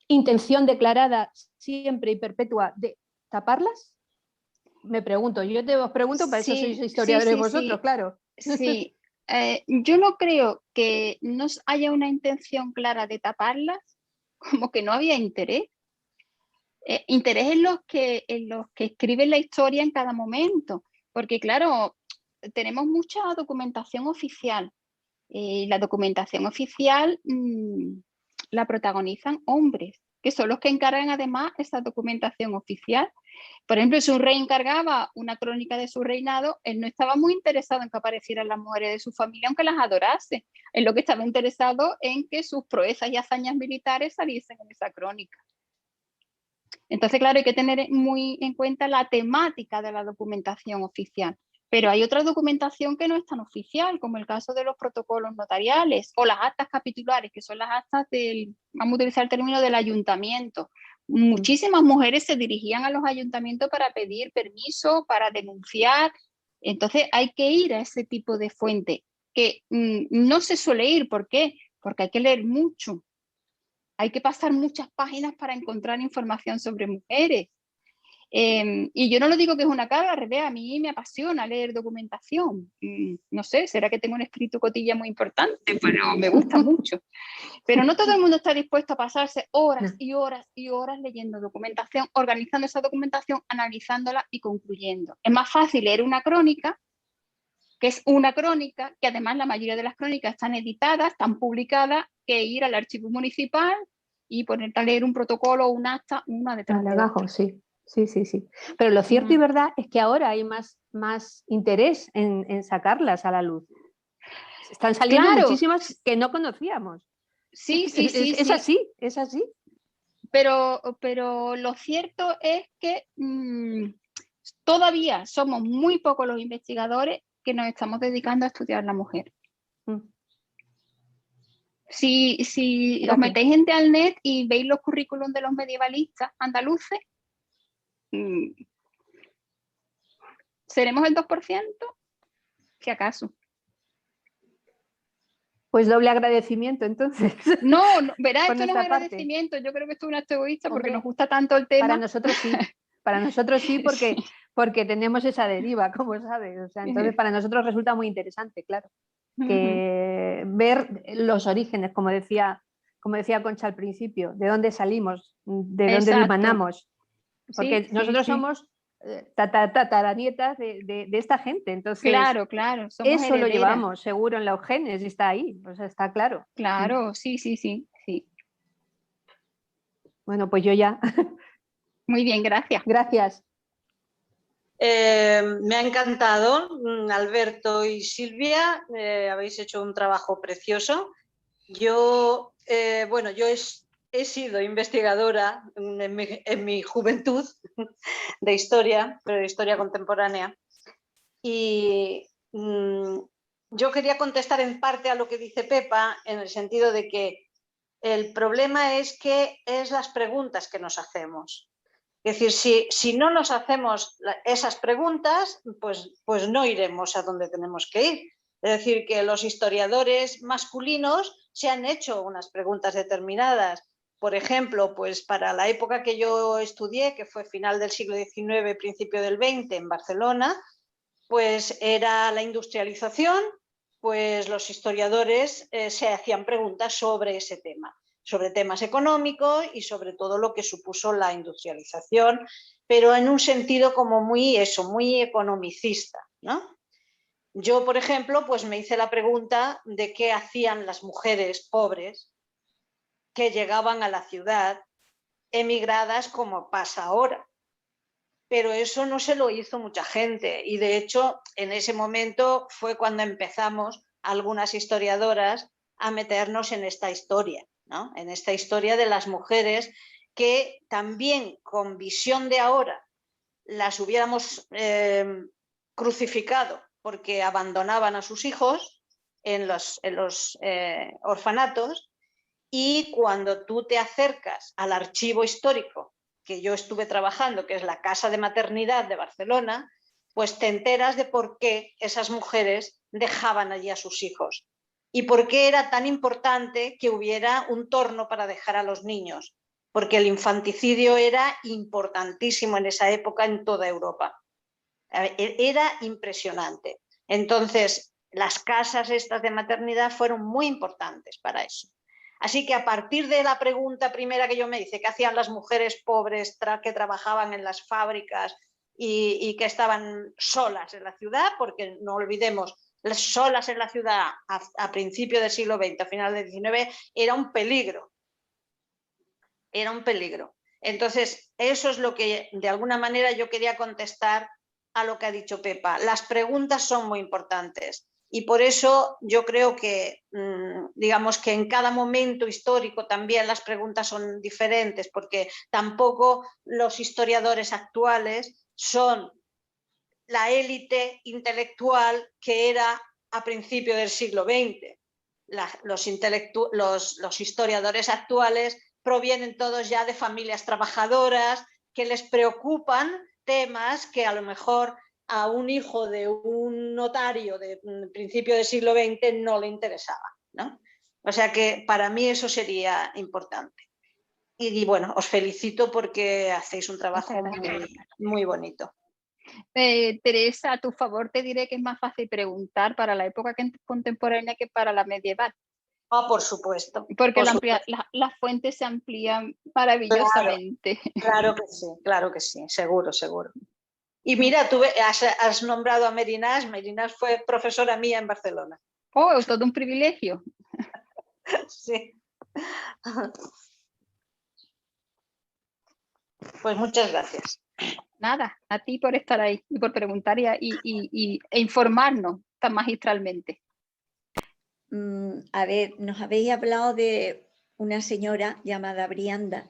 intención declarada siempre y perpetua de taparlas? Me pregunto, os pregunto, para eso sois historiadores vosotros, claro. Sí, yo no creo que no haya una intención clara de taparlas, como que no había interés. Interés en los que escriben la historia en cada momento, porque claro, tenemos mucha documentación oficial, La documentación oficial la protagonizan hombres, que son los que encargan además esa documentación oficial. Por ejemplo, si un rey encargaba una crónica de su reinado, él no estaba muy interesado en que aparecieran las mujeres de su familia, aunque las adorase. Él lo que estaba interesado en que sus proezas y hazañas militares saliesen en esa crónica. Entonces, claro, hay que tener muy en cuenta la temática de la documentación oficial. Pero hay otra documentación que no es tan oficial, como el caso de los protocolos notariales o las actas capitulares, que son las actas del, vamos a utilizar el término del ayuntamiento. Muchísimas mujeres se dirigían a los ayuntamientos para pedir permiso, para denunciar. Entonces hay que ir a ese tipo de fuente, que no se suele ir. ¿Por qué? Porque hay que leer mucho. Hay que pasar muchas páginas para encontrar información sobre mujeres. Y yo no lo digo que es una carga, al revés, a mí me apasiona leer documentación. No sé, será que tengo un espíritu cotilla muy importante, pero me gusta mucho. Pero no todo el mundo está dispuesto a pasarse horas y horas y horas leyendo documentación, organizando esa documentación, analizándola y concluyendo. Es más fácil leer una crónica, que es una crónica, que además la mayoría de las crónicas están editadas, están publicadas, que ir al archivo municipal y ponerte a leer un protocolo o un acta una detrás de otra. Sí. Sí. Pero lo cierto y verdad es que ahora hay más interés en sacarlas a la luz. Están saliendo muchísimas que no conocíamos. Sí. Es así. Pero lo cierto es que todavía somos muy pocos los investigadores que nos estamos dedicando a estudiar la mujer. Si os metéis en internet y veis los currículums de los medievalistas andaluces, ¿seremos el 2%? Si acaso. Pues doble agradecimiento, entonces. No, verás, esto no es agradecimiento. Yo creo que esto es un acto egoísta. Hombre, porque nos gusta tanto el tema. Para nosotros sí, porque tenemos esa deriva, como sabes. O sea, entonces para nosotros resulta muy interesante, claro, que ver los orígenes, como decía Concha al principio, de dónde salimos, de dónde emanamos. Porque nosotros somos tataranietas de esta gente, entonces claro, somos eso herederas. Lo llevamos seguro en los genes, está ahí, o sea, está claro. Claro, sí. Bueno, pues yo ya. Muy bien, gracias. Gracias. Me ha encantado, Alberto y Silvia, habéis hecho un trabajo precioso. Yo he sido investigadora en mi juventud de historia, pero de historia contemporánea. Y yo quería contestar en parte a lo que dice Pepa, en el sentido de que el problema es las preguntas que nos hacemos. Es decir, si no nos hacemos esas preguntas, pues no iremos a donde tenemos que ir. Es decir, que los historiadores masculinos se han hecho unas preguntas determinadas. Por ejemplo, pues para la época que yo estudié, que fue final del siglo XIX, principio del XX en Barcelona, pues era la industrialización, pues los historiadores se hacían preguntas sobre ese tema, sobre temas económicos y sobre todo lo que supuso la industrialización, pero en un sentido como muy economicista, ¿no? Yo, por ejemplo, pues me hice la pregunta de qué hacían las mujeres pobres que llegaban a la ciudad emigradas como pasa ahora. Pero eso no se lo hizo mucha gente y de hecho en ese momento fue cuando empezamos algunas historiadoras a meternos en esta historia, ¿no? En esta historia de las mujeres que también con visión de ahora las hubiéramos crucificado porque abandonaban a sus hijos en los orfanatos, y cuando tú te acercas al archivo histórico que yo estuve trabajando, que es la Casa de Maternidad de Barcelona, pues te enteras de por qué esas mujeres dejaban allí a sus hijos y por qué era tan importante que hubiera un torno para dejar a los niños, porque el infanticidio era importantísimo en esa época en toda Europa. Era impresionante. Entonces, las casas estas de maternidad fueron muy importantes para eso. Así que a partir de la pregunta primera que yo me hice, ¿qué hacían las mujeres pobres que trabajaban en las fábricas y que estaban solas en la ciudad? Porque no olvidemos solas en la ciudad a principios del siglo XX, a final del XIX, era un peligro. Era un peligro. Entonces, eso es lo que de alguna manera yo quería contestar a lo que ha dicho Pepa. Las preguntas son muy importantes y por eso yo creo que, digamos que en cada momento histórico también las preguntas son diferentes, porque tampoco los historiadores actuales son la élite intelectual que era a principios del siglo XX. Los historiadores actuales provienen todos ya de familias trabajadoras que les preocupan temas que a lo mejor a un hijo de un notario de principio del siglo XX no le interesaba, ¿no? O sea que para mí eso sería importante. Y bueno, os felicito porque hacéis un trabajo muy bonito. Teresa, a tu favor te diré que es más fácil preguntar para la época contemporánea que para la medieval. Ah, por supuesto. Porque las fuentes se amplían maravillosamente. Claro que sí, seguro, seguro. Y mira, tú has nombrado a Merinás. Merinás fue profesora mía en Barcelona. Oh, es todo un privilegio. Sí. Pues muchas gracias. Nada, a ti por estar ahí y por preguntar e informarnos tan magistralmente. A ver, nos habéis hablado de una señora llamada Brianda,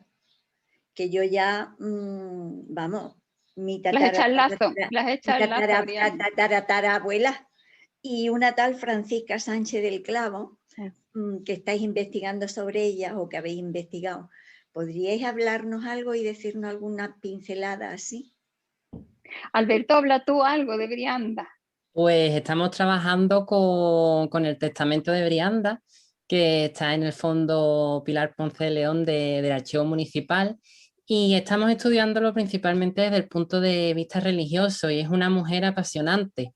que yo ya, vamos, mi tatarabuela, y una tal Francisca Sánchez del Clavo, que estáis investigando sobre ella o que habéis investigado. ¿Podríais hablarnos algo y decirnos alguna pincelada así? Alberto, habla tú algo de Brianda. Pues estamos trabajando con el testamento de Brianda, que está en el Fondo Pilar Ponce de León del Archivo Municipal, y estamos estudiándolo principalmente desde el punto de vista religioso, y es una mujer apasionante,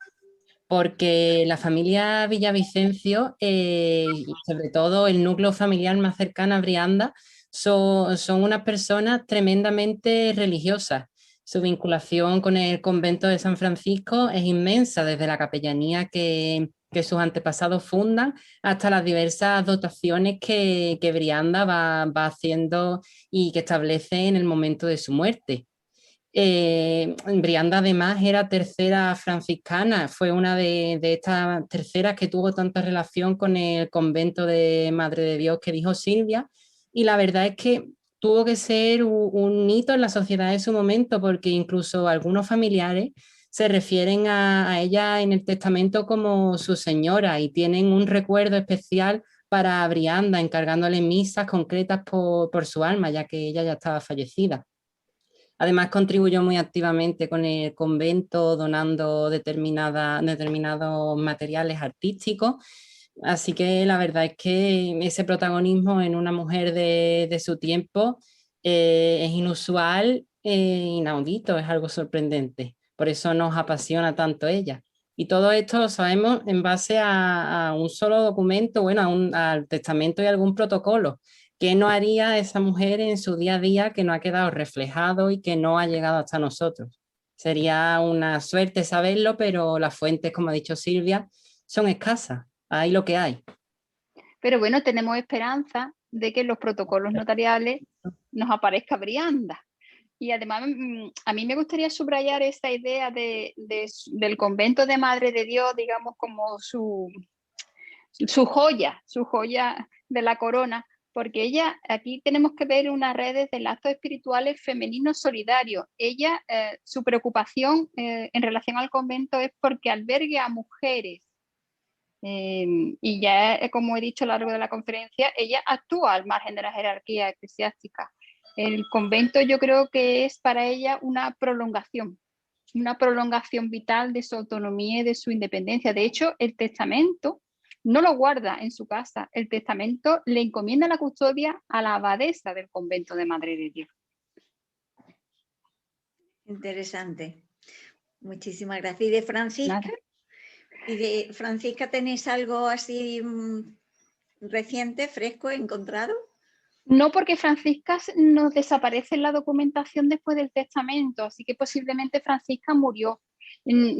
porque la familia Villavicencio, y sobre todo el núcleo familiar más cercano a Brianda, son unas personas tremendamente religiosas. Su vinculación con el convento de San Francisco es inmensa, desde la capellanía que sus antepasados fundan hasta las diversas dotaciones que Brianda va haciendo y que establece en el momento de su muerte. Brianda además era tercera franciscana, fue una de estas terceras que tuvo tanta relación con el convento de Madre de Dios que dijo Silvia, y la verdad es que tuvo que ser un hito en la sociedad de su momento, porque incluso algunos familiares se refieren a ella en el testamento como su señora y tienen un recuerdo especial para Brianda, encargándole misas concretas por su alma, ya que ella ya estaba fallecida. Además, contribuyó muy activamente con el convento, donando determinados materiales artísticos. Así que la verdad es que ese protagonismo en una mujer de su tiempo es inusual e inaudito, es algo sorprendente. Por eso nos apasiona tanto ella. Y todo esto lo sabemos en base a un solo documento, bueno, al testamento y algún protocolo. ¿Qué no haría esa mujer en su día a día que no ha quedado reflejado y que no ha llegado hasta nosotros? Sería una suerte saberlo, pero las fuentes, como ha dicho Silvia, son escasas. Hay lo que hay. Pero bueno, tenemos esperanza de que en los protocolos notariales nos aparezca Brianda. Y además a mí me gustaría subrayar esta idea del convento de Madre de Dios, digamos, como su joya de la corona, porque ella, aquí tenemos que ver unas redes de lazos espirituales femeninos solidarios. Ella, su preocupación en relación al convento es porque albergue a mujeres. Y ya, como he dicho a lo largo de la conferencia, ella actúa al margen de la jerarquía eclesiástica. El convento yo creo que es para ella una prolongación vital de su autonomía y de su independencia. De hecho, el testamento no lo guarda en su casa, el testamento le encomienda la custodia a la abadesa del convento de Madre de Dios. Interesante. Muchísimas gracias. ¿Y de Francisca? Nada. ¿Y de Francisca tenéis algo así reciente, fresco, encontrado? No, porque Francisca nos desaparece en la documentación después del testamento, así que posiblemente Francisca murió.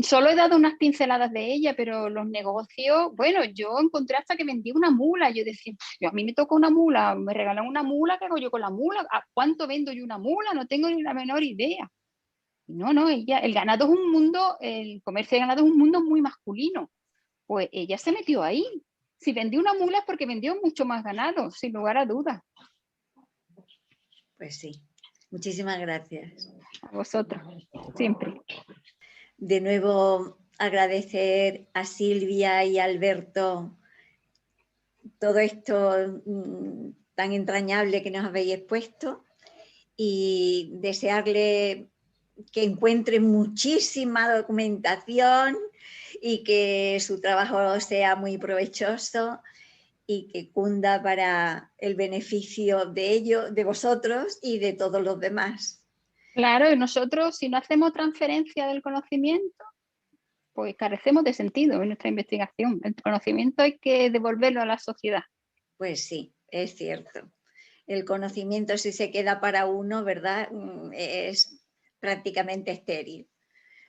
Solo he dado unas pinceladas de ella, pero los negocios, bueno, yo encontré hasta que vendía una mula. Yo decía, a mí me toca una mula, me regalan una mula, ¿qué hago yo con la mula? ¿A cuánto vendo yo una mula? No tengo ni la menor idea. No, ella, el ganado es un mundo, el comercio de ganado es un mundo muy masculino. Pues ella se metió ahí. Si vendió una mula es porque vendió mucho más ganado, sin lugar a dudas. Pues sí, muchísimas gracias. A vosotros, siempre. De nuevo agradecer a Silvia y a Alberto todo esto tan entrañable que nos habéis expuesto y desearle que encuentren muchísima documentación y que su trabajo sea muy provechoso y que cunda para el beneficio de ellos, de vosotros y de todos los demás. Claro, y nosotros si no hacemos transferencia del conocimiento, pues carecemos de sentido en nuestra investigación. El conocimiento hay que devolverlo a la sociedad. Pues sí, es cierto. El conocimiento, si se queda para uno, ¿verdad? Es prácticamente estéril.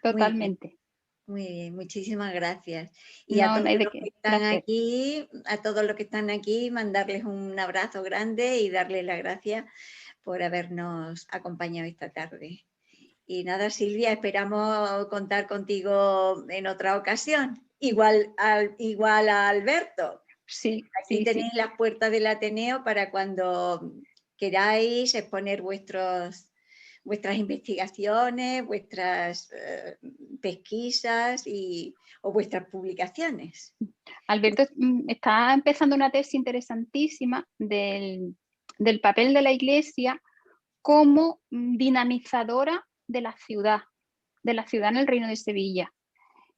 Totalmente. Muy bien, muchísimas gracias. Y No, a todos no hay de los qué. que están Gracias. aquí, a todos los que están aquí, mandarles un abrazo grande y darles las gracias por habernos acompañado esta tarde. Y nada, Silvia, esperamos contar contigo en otra ocasión. Igual a Alberto. Sí, Aquí sí, tenéis sí. las puertas del Ateneo para cuando queráis exponer vuestras investigaciones, vuestras pesquisas o vuestras publicaciones. Alberto está empezando una tesis interesantísima del papel de la Iglesia como dinamizadora de la ciudad en el Reino de Sevilla.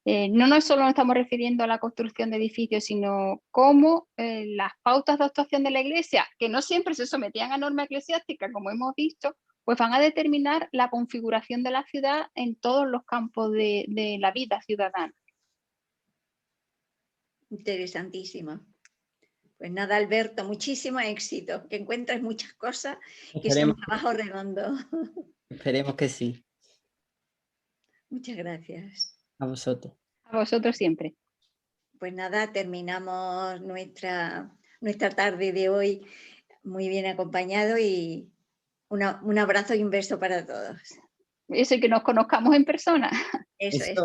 No solo nos estamos refiriendo a la construcción de edificios, sino cómo las pautas de actuación de la Iglesia, que no siempre se sometían a norma eclesiástica, como hemos visto, pues van a determinar la configuración de la ciudad en todos los campos de la vida ciudadana. Interesantísimo. Pues nada, Alberto, muchísimo éxito, que encuentres muchas cosas, que sea un trabajo redondo. Esperemos que sí. Muchas gracias. A vosotros. A vosotros siempre. Pues nada, terminamos nuestra tarde de hoy muy bien acompañado y un abrazo y un beso para todos. Eso, y que nos conozcamos en persona. Eso es.